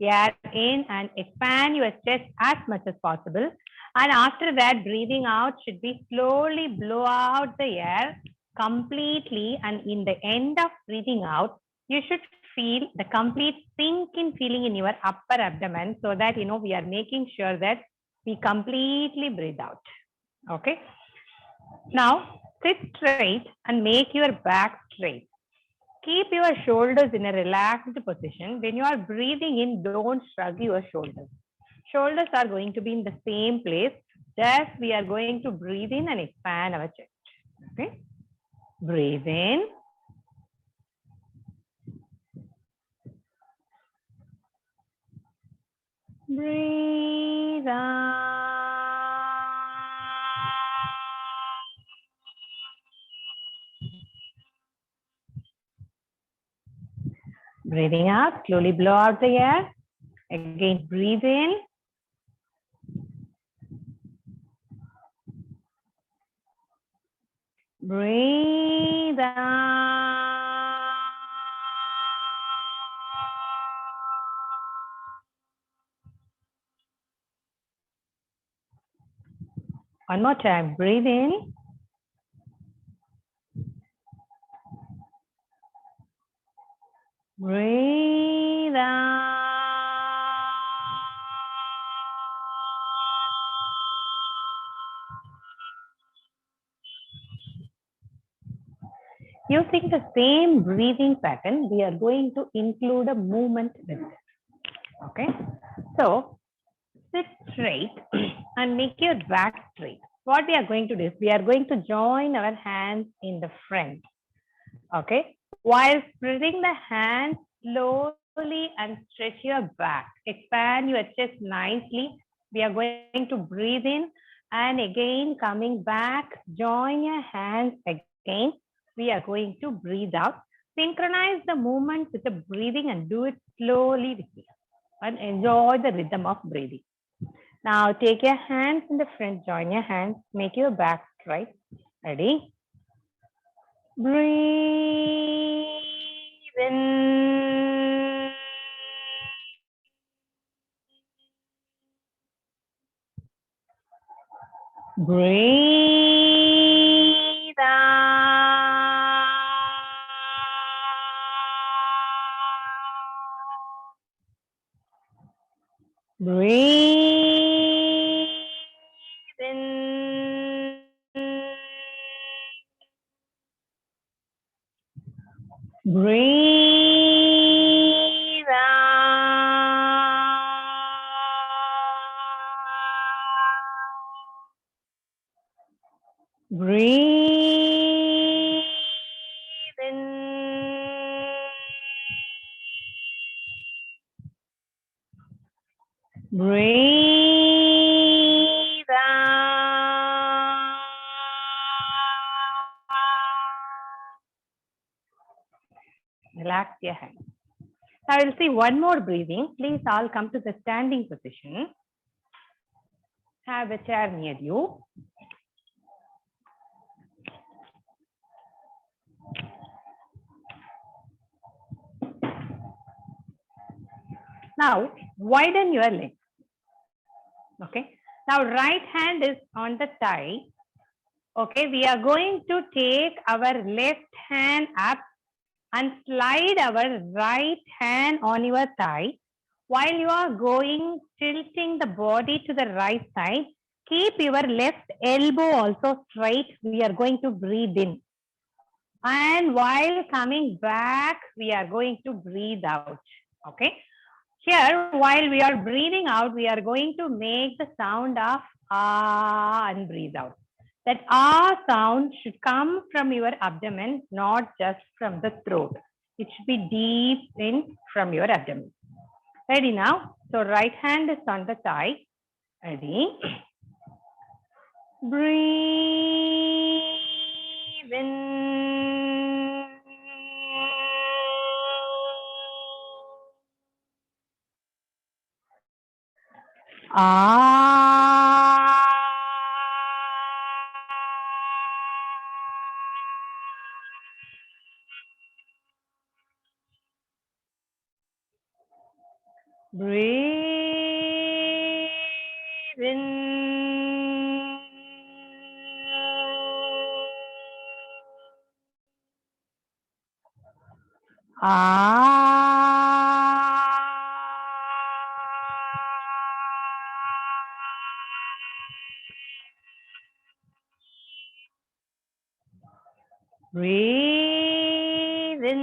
air in and expand your chest as much as possible. And after that, breathing out should be slowly blow out the air completely. And in the end of breathing out, you should feel the complete sinking feeling in your upper abdomen, so that, we are making sure that we completely breathe out. Okay. Now, sit straight and make your back straight. Keep your shoulders in a relaxed position. When you are breathing in, don't shrug your shoulders. Shoulders are going to be in the same place. Just we are going to breathe in and expand our chest. Okay. Breathe in. Breathe out. Breathing out, slowly blow out the air. Again, breathe in. Breathe out. One more time, breathe in. Breathe out. Using the same breathing pattern, we are going to include a movement with it. Okay, so sit straight and make your back straight. What we are going to do is we are going to join our hands in the front. Okay, while spreading the hands slowly and stretch your back, expand your chest nicely. We are going to breathe in and again coming back, join your hands again. We are going to breathe out. Synchronize the movement with the breathing and do it slowly with me and enjoy the rhythm of breathing. Now take your hands in the front, join your hands, make your back straight. Ready? Breathe in. Breathe out. Breathe in. Breathe out. Breathe in. Breathe out. Relax your hands. Now we'll see one more breathing. Please all come to the standing position. Have a chair near you. Now widen your legs. Okay. Now right hand is on the thigh. Okay. We are going to take our left hand up and slide our right hand on your thigh. While you are going, tilting the body to the right side, keep your left elbow also straight. We are going to breathe in. And while coming back, we are going to breathe out. Okay. Here, while we are breathing out, we are going to make the sound of ah and breathe out. That ah sound should come from your abdomen, not just from the throat. It should be deep in from your abdomen. Ready now? So right hand is on the thigh. Ready? Breathe in. Ah. Breathe in. Ah. Breathe in.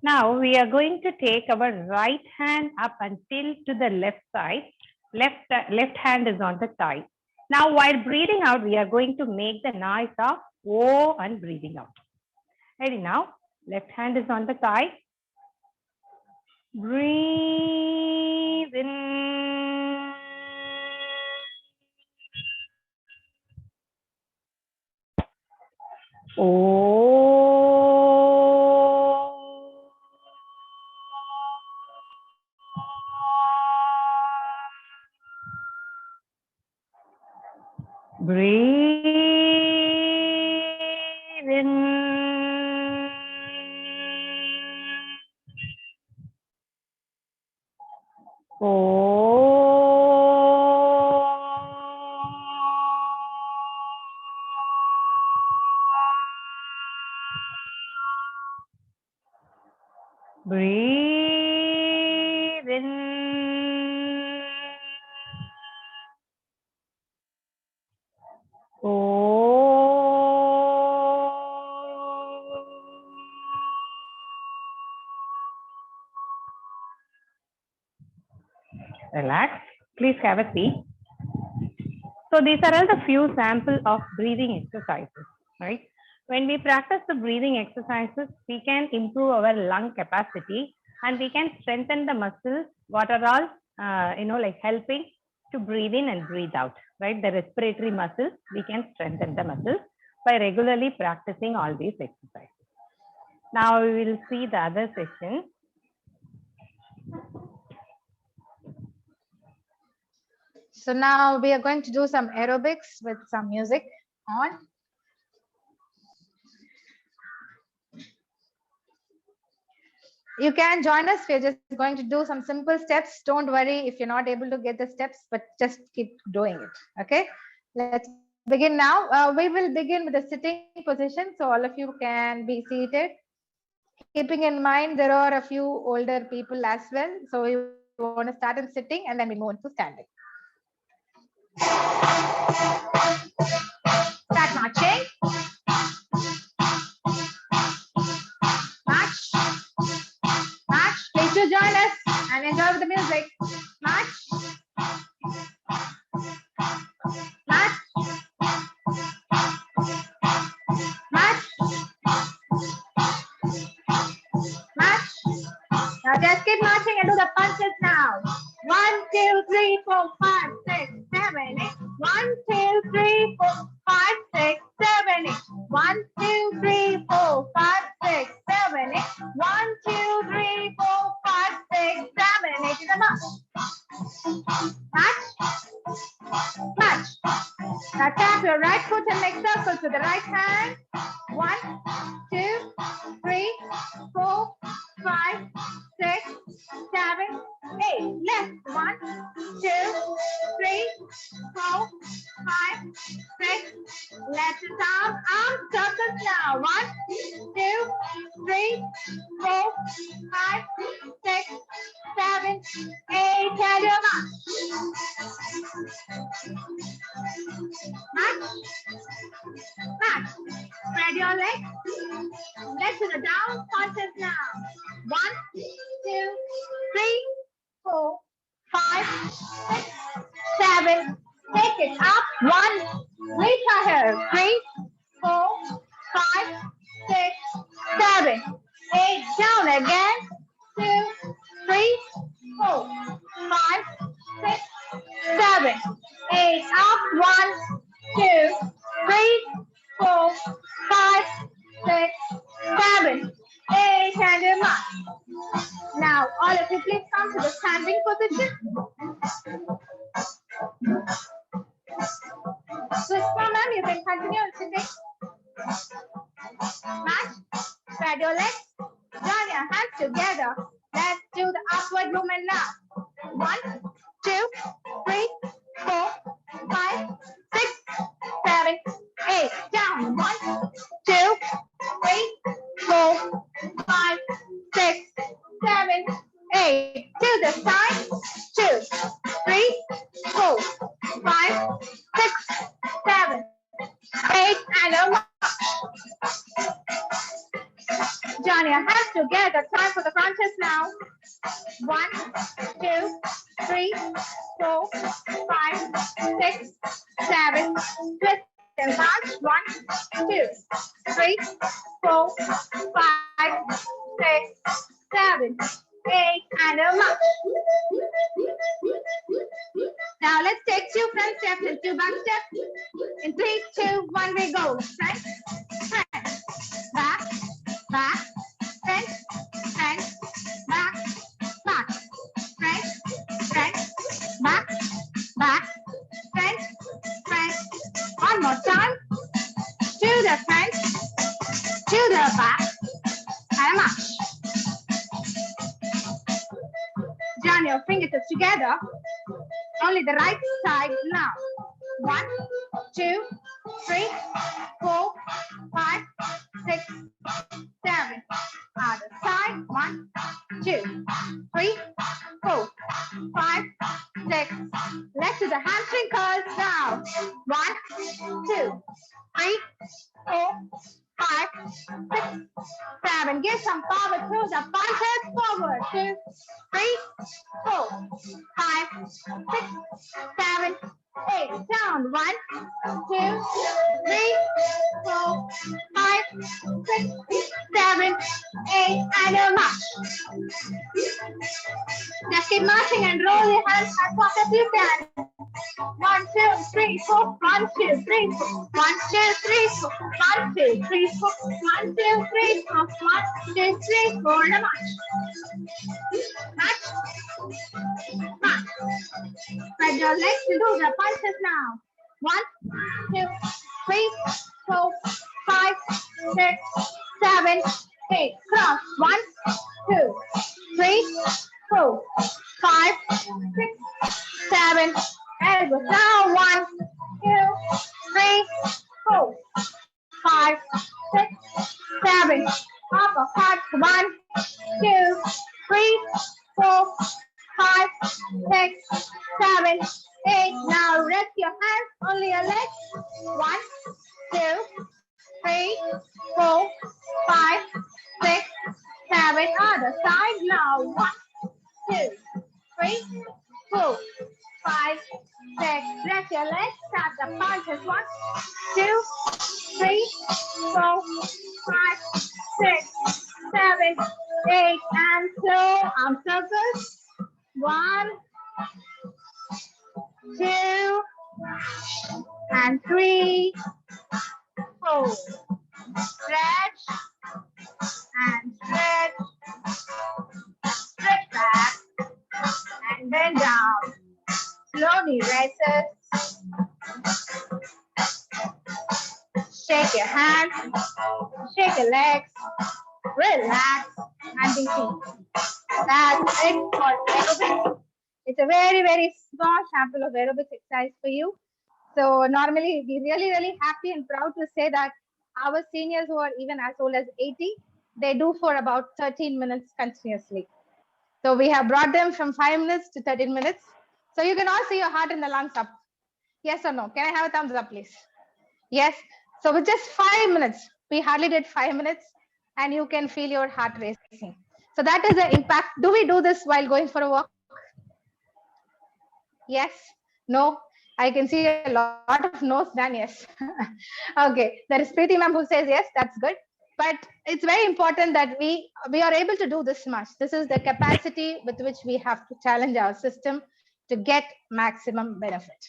Now we are going to take our right hand up and tilt to the left side. Left hand is on the thigh. Now while breathing out, we are going to make the noise of O and breathing out. Ready now? Left hand is on the thigh. Breathe in. Breathe in. Breathe in. Relax. Please have a seat. So these are all the few samples of breathing exercises, right? When we practice the breathing exercises, we can improve our lung capacity and we can strengthen the muscles, what are all, like helping to breathe in and breathe out, right? The respiratory muscles, we can strengthen the muscles by regularly practicing all these exercises. Now we will see the other session. So now we are going to do some aerobics with some music on. You can join us. We're just going to do some simple steps. Don't worry if you're not able to get the steps, but just keep doing it. Okay, let's begin now. We will begin with the sitting position. So all of you can be seated. Keeping in mind, there are a few older people as well. So we want to start in sitting and then we move on to standing. Start marching. March. March. Please do join us and enjoy with the music. March. March. March. March. Now just keep marching and do the punches now. 1, 2, 3, 4, 5, 6, 7, 8. 1, 2, 3, 4, 5, 6, 7, 8. 1, 2, 3, 4, 5, 6, 7, 8. 1, 2, 3, 4, 5, 6, 7, 8. To the march. March. March. Now tap your right foot and make circles with the right hand. 1, 2, 3, 4, 5, 6, 7, 8. Left. 1, 2, 3, 4, 5, 6. Left arm circles now. 1, 2, 3, 4, 5, 6, 7, 8. Tell your march. March. March. Spread your legs. Legs to the down. Punches now. 1, 2, 3, 4, 5, 6, 7. Take it up. 1. Reach higher. 3, 4, 5, 6, 7, 8. Down again. 2, 3, 4, 5, 6, 7, 8. Up. 1, 2, 3, 4, 5, 6, 7, 8. And you march. Now, all of you please come to the standing position. Switch from them, you can continue sitting. March. Spread your legs. Join your hands together. Let's do the upward movement now. 1, 2, 3, 4, 5, 6, 7, 8. Down. 1, 2, 3, 4, 5, 6, 7, 8. To the side. 2, 3, 4, 5, 6, 7, 8. And a march. Join your hands together. Time for the crunches now. 1, 2, 3, 4, 5, 6, 7. Twist and march. 1, 2, 3, 4, 8, and a march. Now let's take 2 front steps and 2 back steps. In 3, 2, 1, we go. Front, front, back, back, front, front, back, back, front, front, back, back, front, front. One more time. To the front, to the back, and a march. Join your fingertips together. Only the right side now. 1, 2, 3, 4, 5, 6, 7. Other side. 1, 2, 3, 4, 5, 6. Left to the hamstring curls now. 1, 2, 3, 4, 5, 6, 7. Give some power through the punches forward. 2, 3, 4, 5, 6, 7, 8. Down. 1, 2, 3, 4, 5, 6, 7, 8. And a march. Just keep marching and roll your hands as fast as you can. 1, 2, 3, 4. 1, 2, 3, 4. 1, 2, 3, 4. 1, 2, 3, 4. 1, 2, 3, 4. 1, 2, 3, 4. And a march. March. March. Spread your legs to do the punches now. 1, 2, 3, 4, 5, 6, 7, 8. Cross. 1, 2, 3, 4, 5, 6, 7. Elbows down. 1, 2, 3, 4, 5, 6, 7. Uppercut. 1, 2, 3, 4, 5, 6, 7, 8. Now rest your hands, only your legs. 1, 2, 3, 4, 5, 6, 7. Other side now. 1, 2, 3, 4, 5, 6. Rest your legs. Start the punches. 1, 2, 3, 4, 5, 6, 7, 8. And slow arm circles. 1, 2, and 3, 4. Stretch and stretch. Stretch back and then down. Slowly raises. Shake your hands. Shake your legs. Relax and be free. That's it for aerobics. It's a very, very small sample of aerobics exercise for you. So normally we're really happy and proud to say that our seniors who are even as old as 80, they do for about 13 minutes continuously. So we have brought them from 5 minutes to 13 minutes. So you can all see your heart and the lungs up. Yes or no? Can I have a thumbs up, please? Yes. So with just 5 minutes, we hardly did 5 minutes, and you can feel your heart racing. So that is the impact. Do we do this while going for a walk? Yes? No? I can see a lot of no's done, yes. Okay, there is Preeti ma'am who says yes, that's good. But it's very important that we are able to do this much. This is the capacity with which we have to challenge our system to get maximum benefit.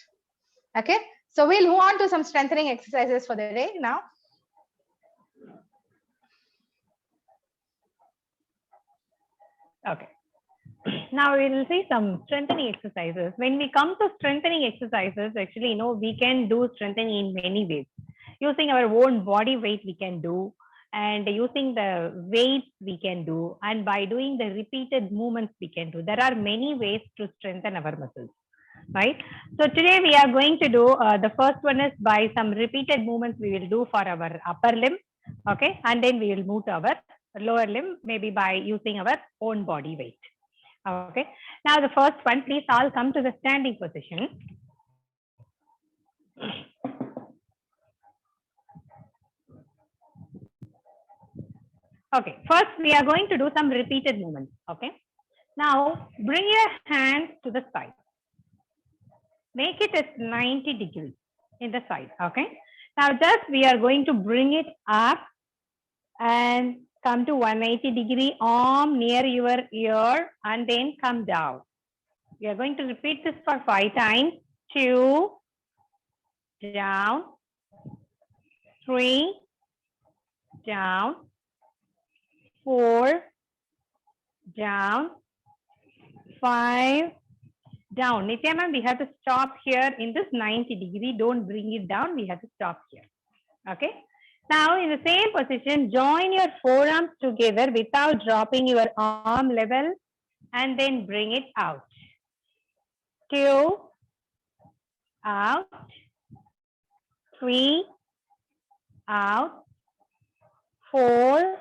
Okay, so we'll move on to some strengthening exercises for the day now. Okay. Now we will see some strengthening exercises. When we come to strengthening exercises, actually, we can do strengthening in many ways. Using our own body weight, we can do, and using the weights, we can do, and by doing the repeated movements, we can do. There are many ways to strengthen our muscles, right? So today we are going to do, the first one is by some repeated movements we will do for our upper limb, okay? And then we will move to our lower limb, maybe by using our own body weight. Okay, now the first one, please all come to the standing position. Okay, first we are going to do some repeated movements. Okay, now bring your hands to the side. Make it as 90 degrees in the side. Okay, now just we are going to bring it up and come to 180-degree, arm near your ear, and then come down. We are going to repeat this for 5 times. 2, down, 3, down, 4, down, 5, down. Nitya ma'am, we have to stop here in this 90-degree. Don't bring it down. We have to stop here. Okay. Now, in the same position, join your forearms together without dropping your arm level, and then bring it out. 2, out, 3, out, 4,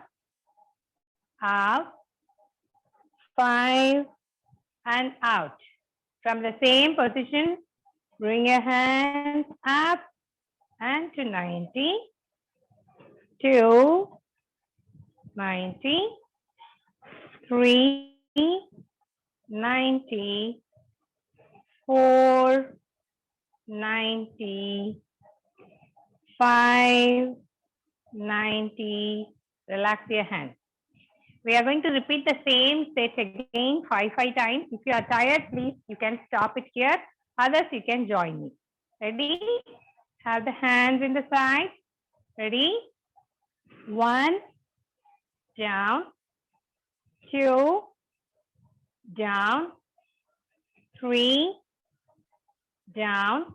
out, 5, and out. From the same position, bring your hands up and to 90, 2, 90, 3, 90, 4, 90, 5, 90. Relax your hands. We are going to repeat the same set again 5 times. If you are tired, please, you can stop it here. Others, you can join me. Ready? Have the hands in the side. Ready? 1, down, 2, down, 3, down,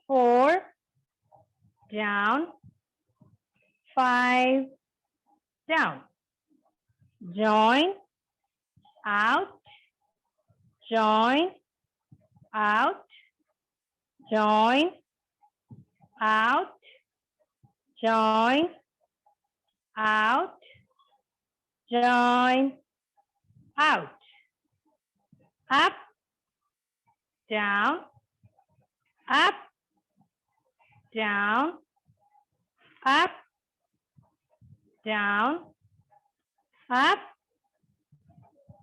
4, down, 5, down. Join, out, join, out, join, out, join, out, join, out. Up, down, up, down, up, down, up,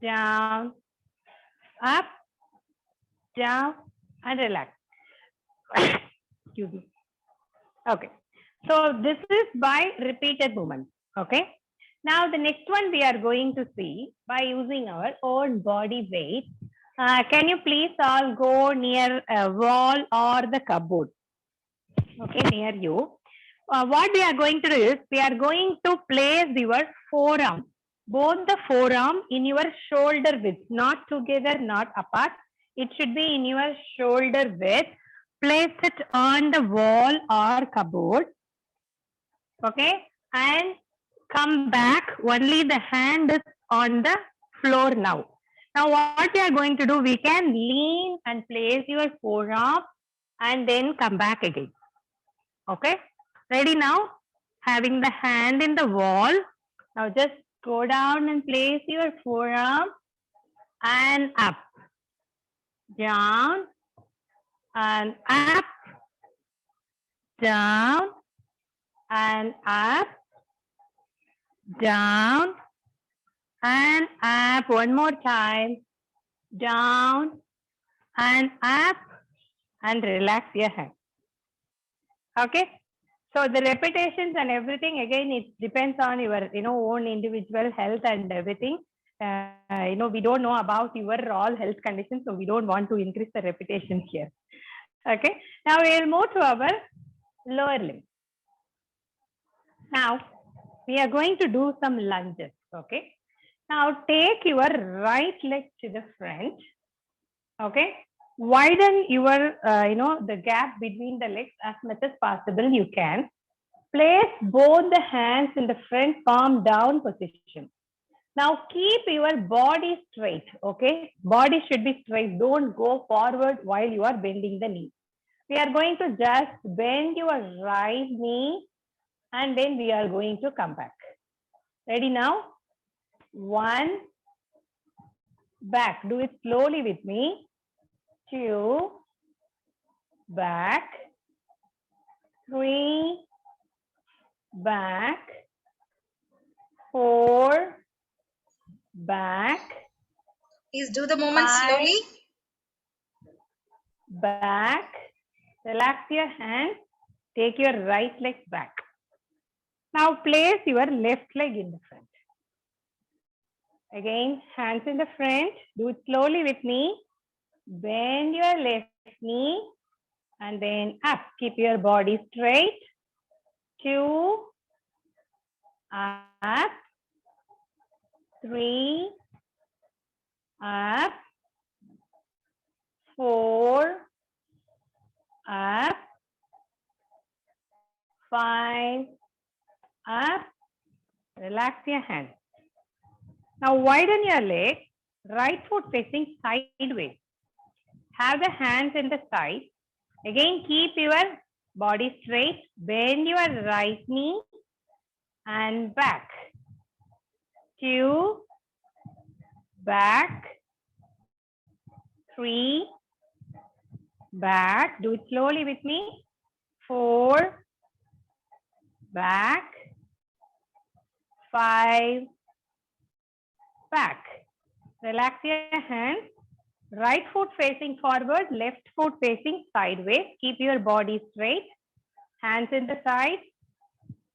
down, up, down, and relax. Excuse me. Okay. So this is by repeated movements. Okay. Now the next one we are going to see by using our own body weight. Can you please all go near a wall or the cupboard? Okay, near you. What we are going to do is we are going to place your forearm, both the forearm in your shoulder width, not together, not apart. It should be in your shoulder width. Place it on the wall or cupboard. Okay, and come back. Only the hand is on the floor now. Now what we are going to do, we can lean and place your forearm and then come back again. Okay, ready now? Having the hand in the wall. Now just go down and place your forearm and up, down and up, down and up, down and up. One more time. Down and up, and relax your hand. Okay. So the repetitions and everything, again, it depends on your, own individual health and everything. We don't know about your all health conditions, so we don't want to increase the repetitions here. Okay. Now we will move to our lower limb. Now we are going to do some lunges. Okay. Now take your right leg to the front. Okay. Widen your, the gap between the legs as much as possible you can. Place both the hands in the front palm down position. Now keep your body straight, okay? Body should be straight. Don't go forward while you are bending the knee. We are going to just bend your right knee and then we are going to come back. Ready now? 1, back. Do it slowly with me. 2, back, 3, back, 4, back. Please do the movement 5, slowly. Back. Relax your hands. Take your right leg back. Now place your left leg in the front. Again, hands in the front. Do it slowly with me. Bend your left knee and then up. Keep your body straight. 2, up. 3, up. 4, up. 5, up. Relax your hands. Now widen your leg, right foot facing sideways. Have the hands in the side. Again, keep your body straight. Bend your right knee and back. 2, back. 3, back. Do it slowly with me. 4, back. 5, back. Relax your hands. Right foot facing forward, left foot facing sideways. Keep your body straight. Hands in the side.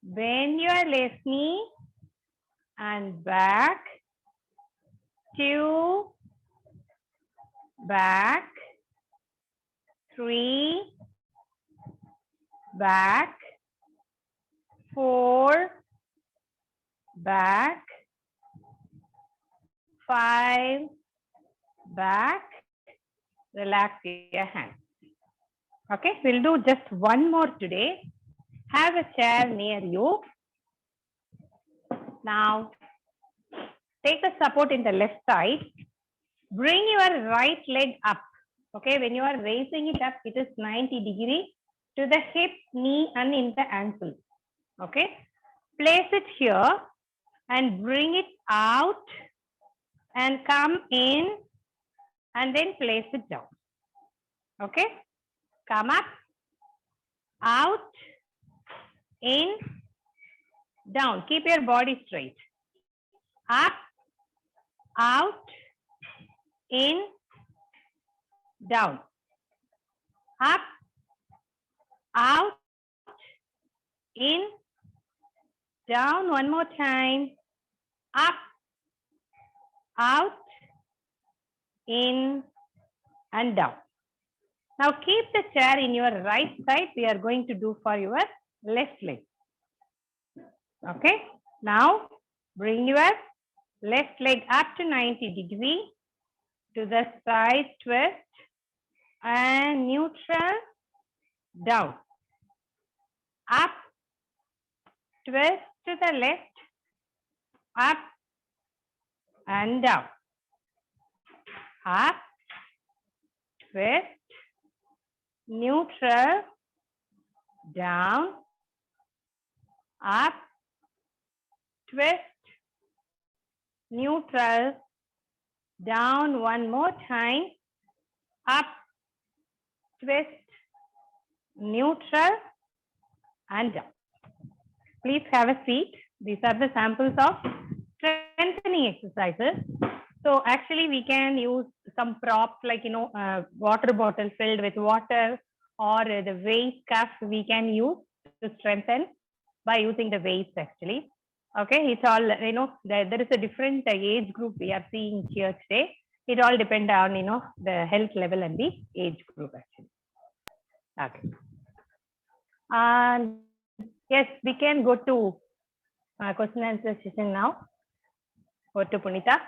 Bend your left knee and back. 2, back. 3, back. 4, back. 5, back. Relax your hands. Okay, we'll do just one more today. Have a chair near you. Now, take the support in the left side. Bring your right leg up. Okay, when you are raising it up, it is 90 degrees to the hip, knee, and in the ankle. Okay, place it here and bring it out and come in and then place it down. Okay, come up, out, in, down. Keep your body straight. Up, out, in, down. Up, out, in, down. One more time. Up, out, in, and down. Now keep the chair in your right side. We are going to do for your left leg. Okay. Now bring your left leg up to 90 degrees to the side twist and neutral, down. Up, twist to the left, up and down. Up, twist, neutral, down, up, twist, neutral, down. One more time. Up, twist, neutral, and down. Please have a seat. These are the samples of strengthening exercises. So actually we can use some props like, water bottle filled with water or the waist cuff we can use to strengthen by using the waist actually. Okay, it's all, there is a different age group we are seeing here today. It all depends on, the health level and the age group actually. Okay. And yes, we can go to question and answer session now. Go to Punita.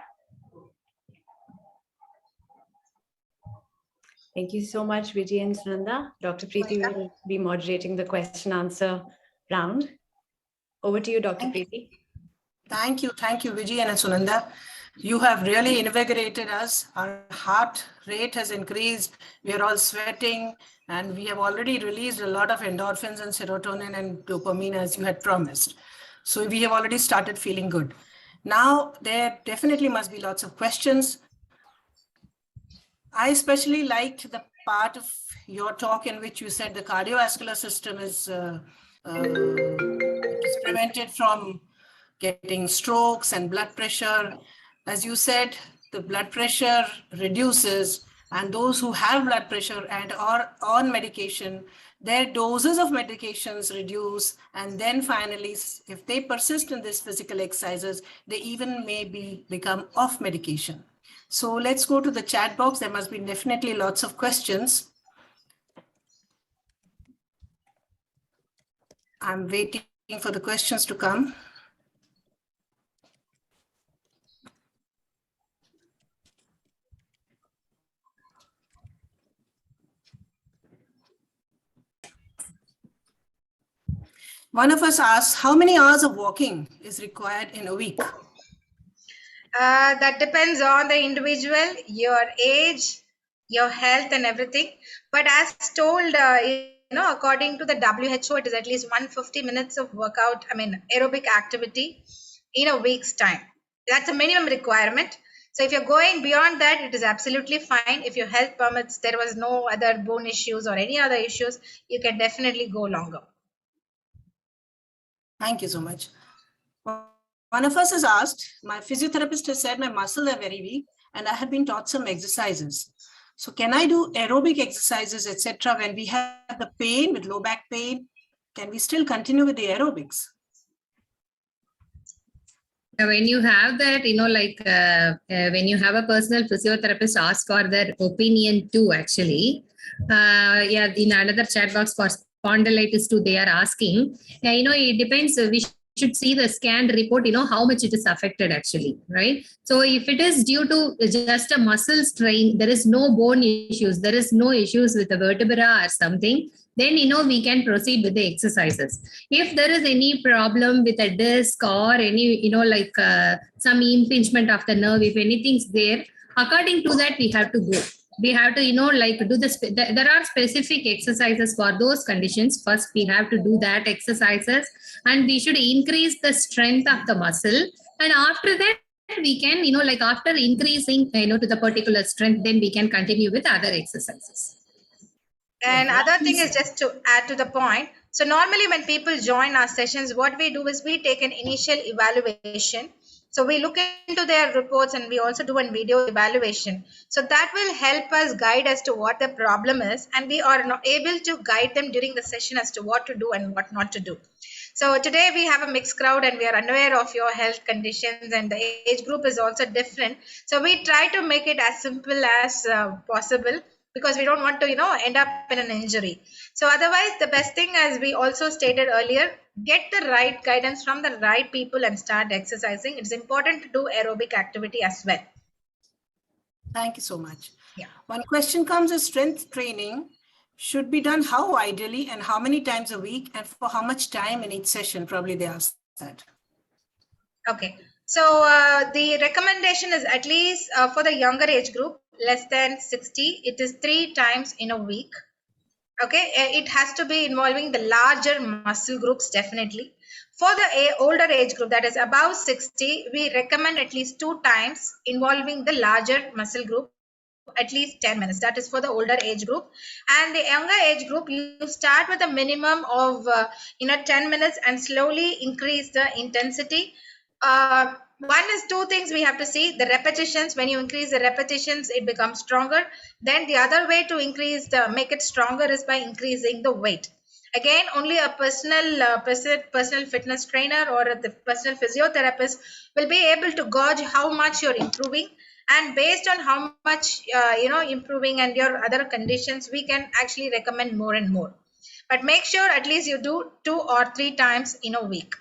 Thank you so much, Viji and Sunandha. Dr. Preeti will be moderating the question answer round. Over to you, Dr. Preeti. Thank you, Viji and Sunandha. You have really invigorated us. Our heart rate has increased. We are all sweating and we have already released a lot of endorphins and serotonin and dopamine as you had promised. So we have already started feeling good. Now, there definitely must be lots of questions. I especially liked the part of your talk in which you said the cardiovascular system is prevented from getting strokes and blood pressure. As you said, the blood pressure reduces And those who have blood pressure and are on medication, their doses of medications reduce. And then finally, if they persist in these physical exercises, they even become off medication. So let's go to the chat box. There must be definitely lots of questions. I'm waiting for the questions to come. One of us asked, how many hours of walking is required in a week? That depends on the individual, your age, your health and everything. But as told, according to the WHO, it is at least 150 minutes of workout, aerobic activity in a week's time. That's a minimum requirement. So if you're going beyond that, it is absolutely fine. If your health permits, there was no other bone issues or any other issues, you can definitely go longer. Thank you so much. One of us has asked, my physiotherapist has said my muscles are very weak and I have been taught some exercises. So can I do aerobic exercises, etc. when we have the pain with low back pain? Can we still continue with the aerobics? When you have that, when you have a personal physiotherapist ask for their opinion too, actually, in another chat box for spondylitis too, they are asking, it depends. We should see the scanned report, how much it is affected actually, right? So if it is due to just a muscle strain, there is no bone issues, there is no issues with the vertebra or something, then, we can proceed with the exercises. If there is any problem with a disc or any, some impingement of the nerve, if anything's there, according to that, we have to go. We have to, do this. There are specific exercises for those conditions. First, we have to do that exercises and we should increase the strength of the muscle. And after that, we can, after increasing, to the particular strength, then we can continue with other exercises. And other thing is just to add to the point. So normally when people join our sessions, what we do is we take an initial evaluation. So we look into their reports and we also do a video evaluation. So that will help us guide as to what the problem is. And we are able to guide them during the session as to what to do and what not to do. So today we have a mixed crowd and we are unaware of your health conditions and the age group is also different. So we try to make it as simple as possible, because we don't want to, end up in an injury. So otherwise, the best thing, as we also stated earlier, get the right guidance from the right people and start exercising. It's important to do aerobic activity as well. Thank you so much. Yeah. One question comes as strength training should be done how ideally and how many times a week and for how much time in each session? Probably they asked that. Okay. So the recommendation is at least for the younger age group, less than 60, it is 3 times in a week. Okay, it has to be involving the larger muscle groups, definitely. For the older age group, that is above 60, we recommend at least 2 times involving the larger muscle group, at least 10 minutes. That is for the older age group. And the younger age group, you start with a minimum of 10 minutes and slowly increase the intensity. One is 2 things we have to see. The repetitions, when you increase the repetitions, it becomes stronger. Then the other way to make it stronger is by increasing the weight. Again, only a personal fitness trainer or the personal physiotherapist will be able to gauge how much you're improving. And based on how much, improving and your other conditions, we can actually recommend more and more. But make sure at least you do 2 or 3 times in a week.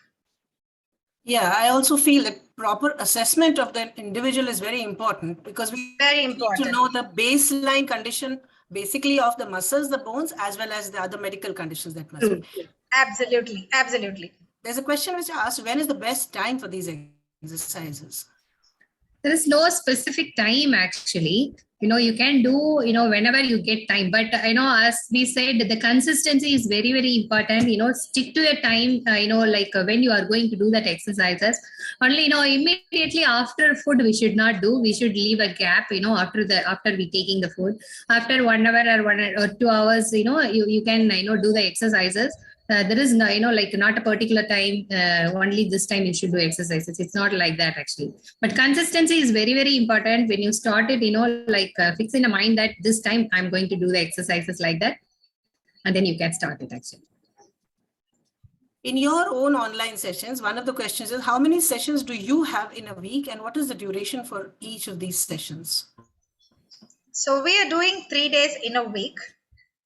Yeah, I also feel that proper assessment of the individual is very important, because we need to know the baseline condition, basically of the muscles, the bones, as well as the other medical conditions that must be. Absolutely, absolutely. There's a question which asked, when is the best time for these exercises? There is no specific time actually. You can do, whenever you get time. But, as we said, the consistency is very, very important. Stick to your time, when you are going to do that exercises. Only, immediately after food, we should not do. We should leave a gap, after we taking the food. After 1 hour or 2 hours, you can, do the exercises. there is no, like not a particular time, only this time you should do exercises. It's not like that actually. But consistency is very, very important. When you start it, like fix in a mind that this time I'm going to do the exercises like that. And then you can start it actually. In your own online sessions, one of the questions is how many sessions do you have in a week and what is the duration for each of these sessions? So we are doing 3 days in a week,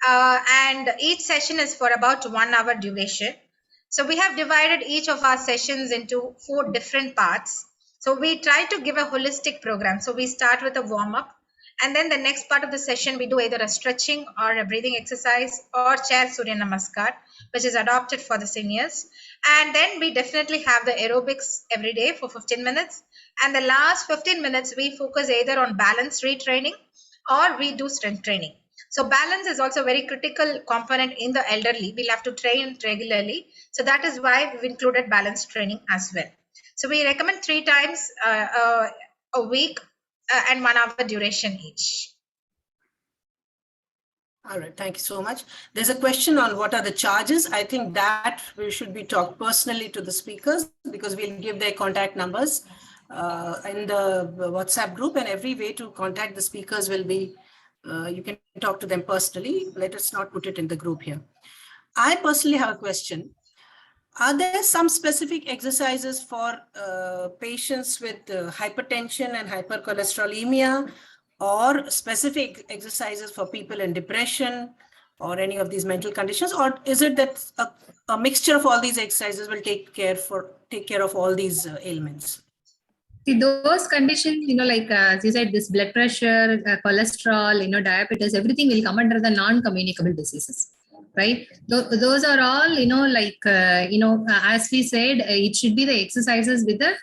and each session is for about 1 hour duration. So we have divided each of our sessions into 4 different parts. So we try to give a holistic program. So we start with a warm up, and then the next part of the session we do either a stretching or a breathing exercise or chair Surya Namaskar, which is adopted for the seniors. And then we definitely have the aerobics every day for 15 minutes. And the last 15 minutes we focus either on balance retraining or we do strength training. So balance is also a very critical component in the elderly. We'll have to train regularly. So that is why we've included balance training as well. So we recommend 3 times a week and 1 hour duration each. All right, thank you so much. There's a question on what are the charges. I think that we should be talked personally to the speakers because we'll give their contact numbers in the WhatsApp group, and every way to contact the speakers will be, you can talk to them personally. Let us not put it in the group here. I personally have a question. Are there some specific exercises for patients with hypertension and hypercholesterolemia, or specific exercises for people in depression or any of these mental conditions? Or is it that a mixture of all these exercises will take care of all these ailments? See, those conditions, like as you said, this blood pressure, cholesterol, diabetes, everything will come under the non-communicable diseases, right? Those are all, as we said, it should be the exercises with the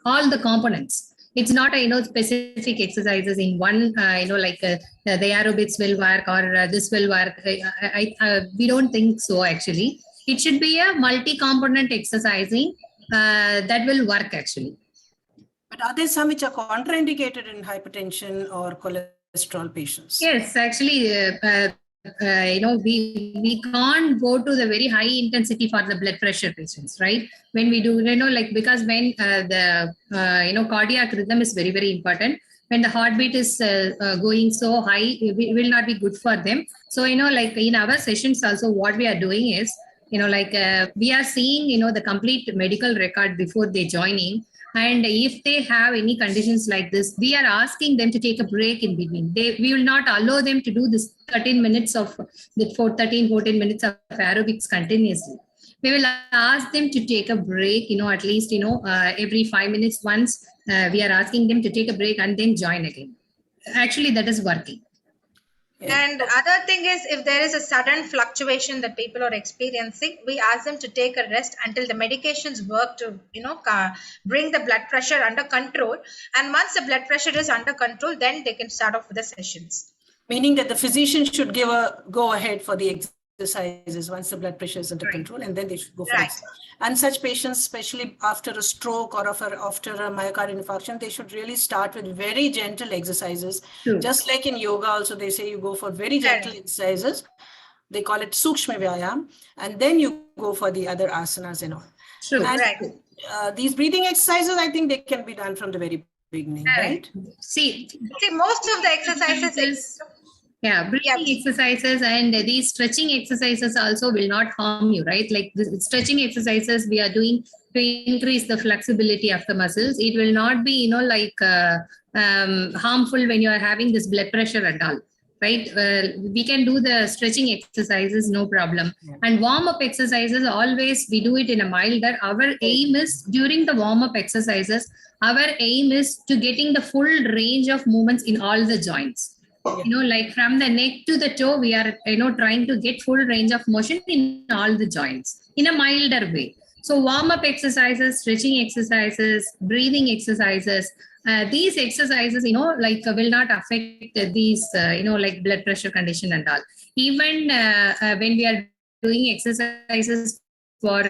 all the components. It's not a specific exercises in one, the aerobics will work or this will work. We don't think so actually. It should be a multi-component exercising that will work actually. But are there some which are contraindicated in hypertension or cholesterol patients? Yes, actually, we can't go to the very high intensity for the blood pressure patients, right? When we do, because when the cardiac rhythm is very, very important. When the heartbeat is going so high, it will not be good for them. So, like in our sessions also, what we are doing is, we are seeing, the complete medical record before they join in. And if they have any conditions like this, we are asking them to take a break in between. We will not allow them to do this 13 minutes of 14 minutes of aerobics continuously. We will ask them to take a break, at least, every 5 minutes once. We are asking them to take a break and then join again. Actually, that is working. And other thing is, if there is a sudden fluctuation that people are experiencing, we ask them to take a rest until the medications work to, bring the blood pressure under control. And once the blood pressure is under control, then they can start off with the sessions. Meaning that the physician should give a go ahead for the exercises once the blood pressure is under control, and then they should go for it. And such patients, especially after a stroke or after a myocardial infarction, they should really start with very gentle exercises. True. Just like in yoga also, they say you go for very gentle exercises. They call it Sukshma Vyayam, and then you go for the other asanas and all. True. And these breathing exercises, I think they can be done from the very beginning, right? See, most of the exercises breathing exercises and these stretching exercises also will not harm you, right? Like the stretching exercises we are doing to increase the flexibility of the muscles. It will not be, harmful when you are having this blood pressure and all, right? We can do the stretching exercises, no problem. And warm-up exercises, always we do it in a milder. Our aim is during the warm-up exercises, our aim is to getting the full range of movements in all the joints. Like from the neck to the toe, we are, trying to get full range of motion in all the joints in a milder way. So warm-up exercises, stretching exercises, breathing exercises, these exercises, will not affect these, like blood pressure condition and all. Even when we are doing exercises for,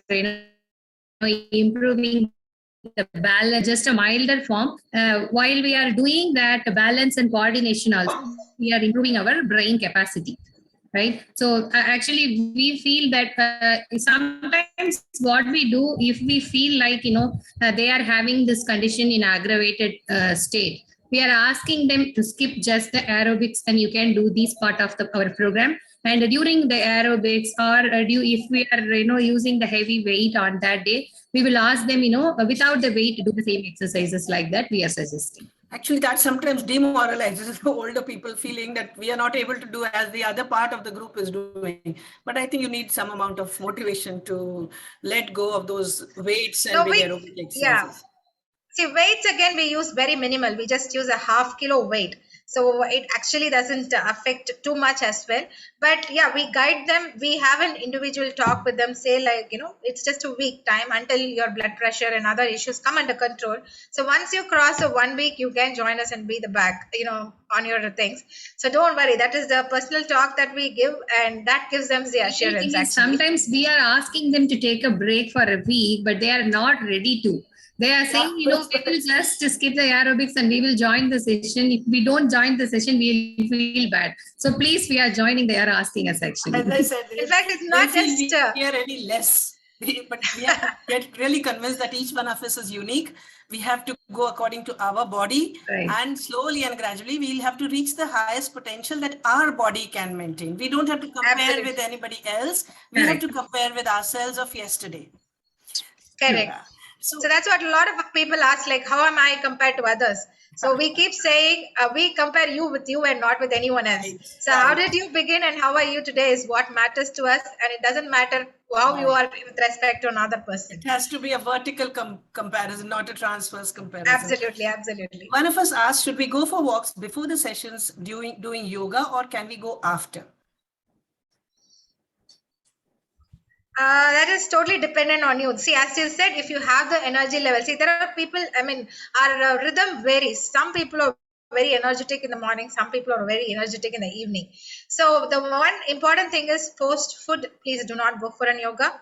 improving the balance, just a milder form, while we are doing that balance and coordination also, we are improving our brain capacity, right? So actually, we feel that sometimes what we do, if we feel like, they are having this condition in aggravated state, we are asking them to skip just the aerobics and you can do this part of our program. And during the aerobics, or if we are, using the heavy weight on that day, we will ask them, without the weight, to do the same exercises like that we are suggesting. Actually, that sometimes demoralizes the older people, feeling that we are not able to do as the other part of the group is doing. But I think you need some amount of motivation to let go of those weights and big aerobic exercises. Yeah. See, weights again, we use very minimal. We just use a ½ kilo weight. So it actually doesn't affect too much as well. But yeah, we guide them. We have an individual talk with them, say like, it's just a week time until your blood pressure and other issues come under control. So once you cross a 1 week, you can join us and be the back, on your things. So don't worry. That is the personal talk that we give, and that gives them the assurance. Actually. Sometimes we are asking them to take a break for a week, but they are not ready to. They are saying, we will just skip the aerobics and we will join the session. If we don't join the session, we will feel bad. So please, we are joining. They are asking us actually. As I said, in fact, it's not just here any less. But we have to get really convinced that each one of us is unique. We have to go according to our body, right. And slowly and gradually we'll have to reach the highest potential that our body can maintain. We don't have to compare Absolutely. with anybody else. We have to compare with ourselves of yesterday. Correct. Yeah. So that's what a lot of people ask, like, how am I compared to others? So we keep saying, we compare you with you and not with anyone else. Right. So how did you begin and how are you today is what matters to us. And it doesn't matter how you are with respect to another person. It has to be a vertical comparison, not a transverse comparison. Absolutely, absolutely. One of us asked, should we go for walks before the sessions doing yoga, or can we go after? That is totally dependent on you. See, as you said, if you have the energy level, see, there are people, our rhythm varies. Some people are very energetic in the morning. Some people are very energetic in the evening. So the one important thing is post food, please do not go for an yoga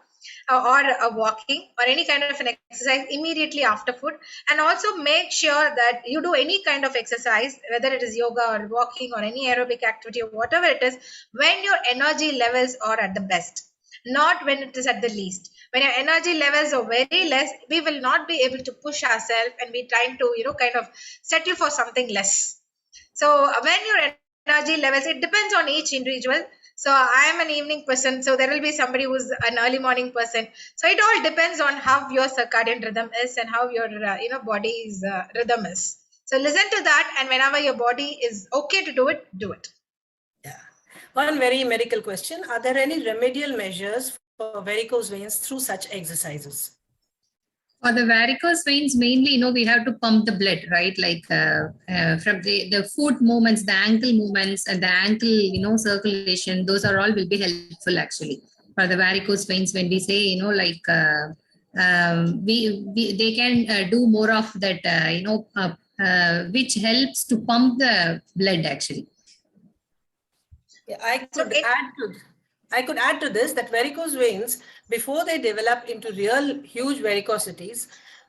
or a walking or any kind of an exercise immediately after food. And also make sure that you do any kind of exercise, whether it is yoga or walking or any aerobic activity or whatever it is, when your energy levels are at the best. Not when it is at the least. When your energy levels are very less, we will not be able to push ourselves and be trying to, kind of settle for something less. So when your energy levels, it depends on each individual. So I am an evening person. So there will be somebody who's an early morning person. So it all depends on how your circadian rhythm is and how your, body's rhythm is. So listen to that. And whenever your body is okay to do it, do it. One very medical question. Are there any remedial measures for varicose veins through such exercises? For the varicose veins, mainly, we have to pump the blood, right? Like from the foot movements, the ankle movements and the ankle, circulation, those are all will be helpful actually. For the varicose veins, when we say, they can do more of that, which helps to pump the blood actually. Yeah, I could add to this that varicose veins, before they develop into real huge varicosities,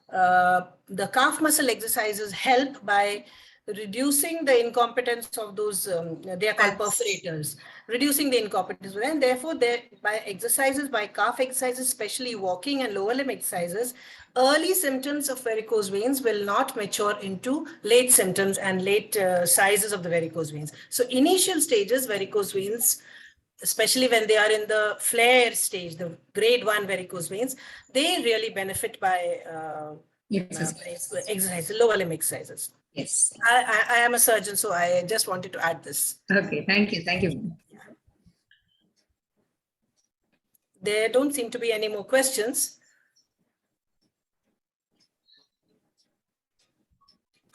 the calf muscle exercises help by reducing the incompetence of those, they are called perforators, reducing the incompetence. And therefore, by calf exercises, especially walking and lower limb exercises, early symptoms of varicose veins will not mature into late symptoms and late sizes of the varicose veins. So initial stages, varicose veins, especially when they are in the flare stage, the grade 1 varicose veins, they really benefit by exercise, lower limb exercises. Yes. I am a surgeon, so I just wanted to add this. Okay, thank you. Thank you. There don't seem to be any more questions.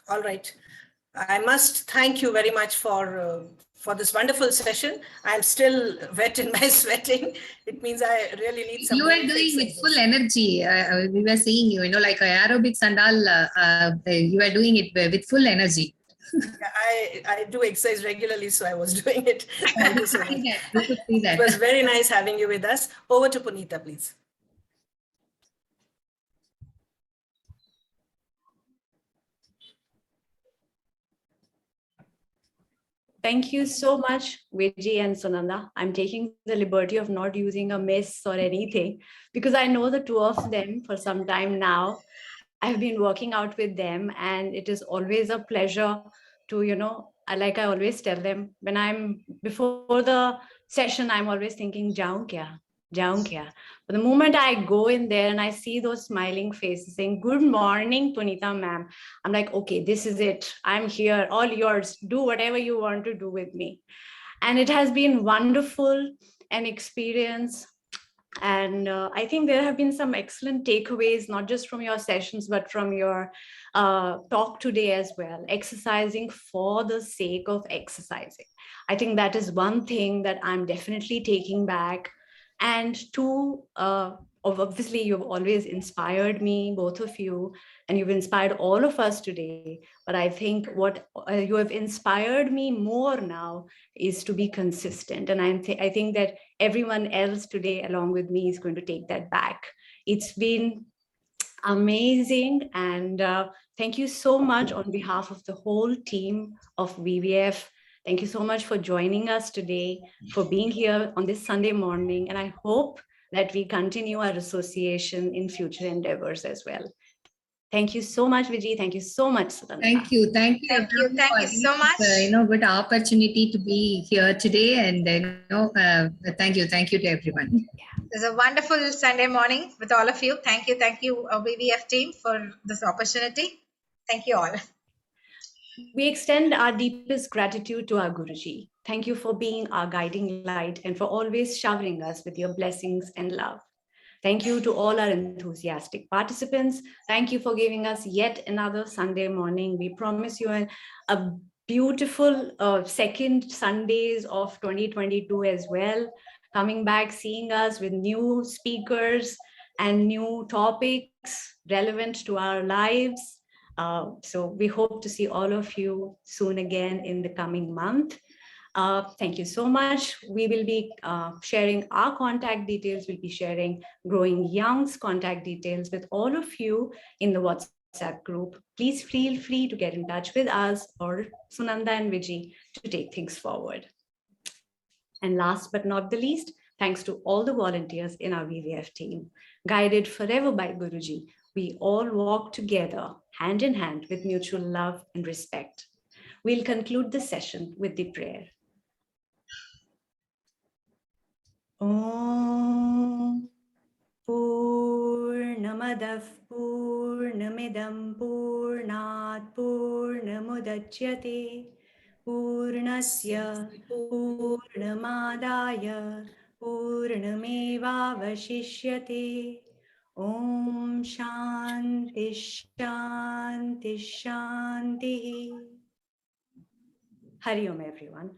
All right. I must thank you very much for this wonderful session. I'm still wet in my sweating. It means I really need some. You are doing with full energy. We were seeing you, like aerobics and all. You are doing it with full energy. I do exercise regularly, so I was doing it. We could see that. It was very nice having you with us. Over to Punita, please. Thank you so much, Viji and Sunandha. I'm taking the liberty of not using a miss or anything because I know the two of them for some time now. I've been working out with them, and it is always a pleasure to, like I always tell them when I'm before the session, I'm always thinking, jaun kya? Jaun kya? But the moment I go in there and I see those smiling faces saying, "Good morning, Punita ma'am," I'm like, okay, this is it. I'm here, all yours. Do whatever you want to do with me. And it has been wonderful an experience. And I think there have been some excellent takeaways, not just from your sessions, but from your talk today as well. Exercising for the sake of exercising. I think that is one thing that I'm definitely taking back. And two, obviously, you've always inspired me, both of you, and you've inspired all of us today. But I think what you have inspired me more now is to be consistent. And I think that everyone else today along with me is going to take that back. It's been amazing. And thank you so much on behalf of the whole team of VVF. Thank you so much for joining us today, for being here on this Sunday morning. And I hope that we continue our association in future endeavors as well. Thank you so much, Viji. Thank you so much, Sunandha. Thank you. Thank you so much. Good opportunity to be here today, and thank you to everyone. It's a wonderful Sunday morning with all of you. Thank you, VVF team, for this opportunity. Thank you all. We extend our deepest gratitude to our Guruji. Thank you for being our guiding light and for always showering us with your blessings and love. Thank you to all our enthusiastic participants. Thank you for giving us yet another Sunday morning. We promise you a beautiful second Sundays of 2022 as well. Coming back, seeing us with new speakers and new topics relevant to our lives. So we hope to see all of you soon again in the coming month. Thank you so much. We will be sharing our contact details. We'll be sharing Growing Young's contact details with all of you in the WhatsApp group. Please feel free to get in touch with us or Sunandha and Viji to take things forward. And last but not the least, thanks to all the volunteers in our VVF team. Guided forever by Guruji, we all walk together, hand in hand, with mutual love and respect. We'll conclude the session with the prayer. Om Purnamadav Purnamidam Purnat Purnamudachyate Purnasya Purnamadaya Purnamevavashishyate. Om Shanti Shanti Shanti. Hari Om, everyone.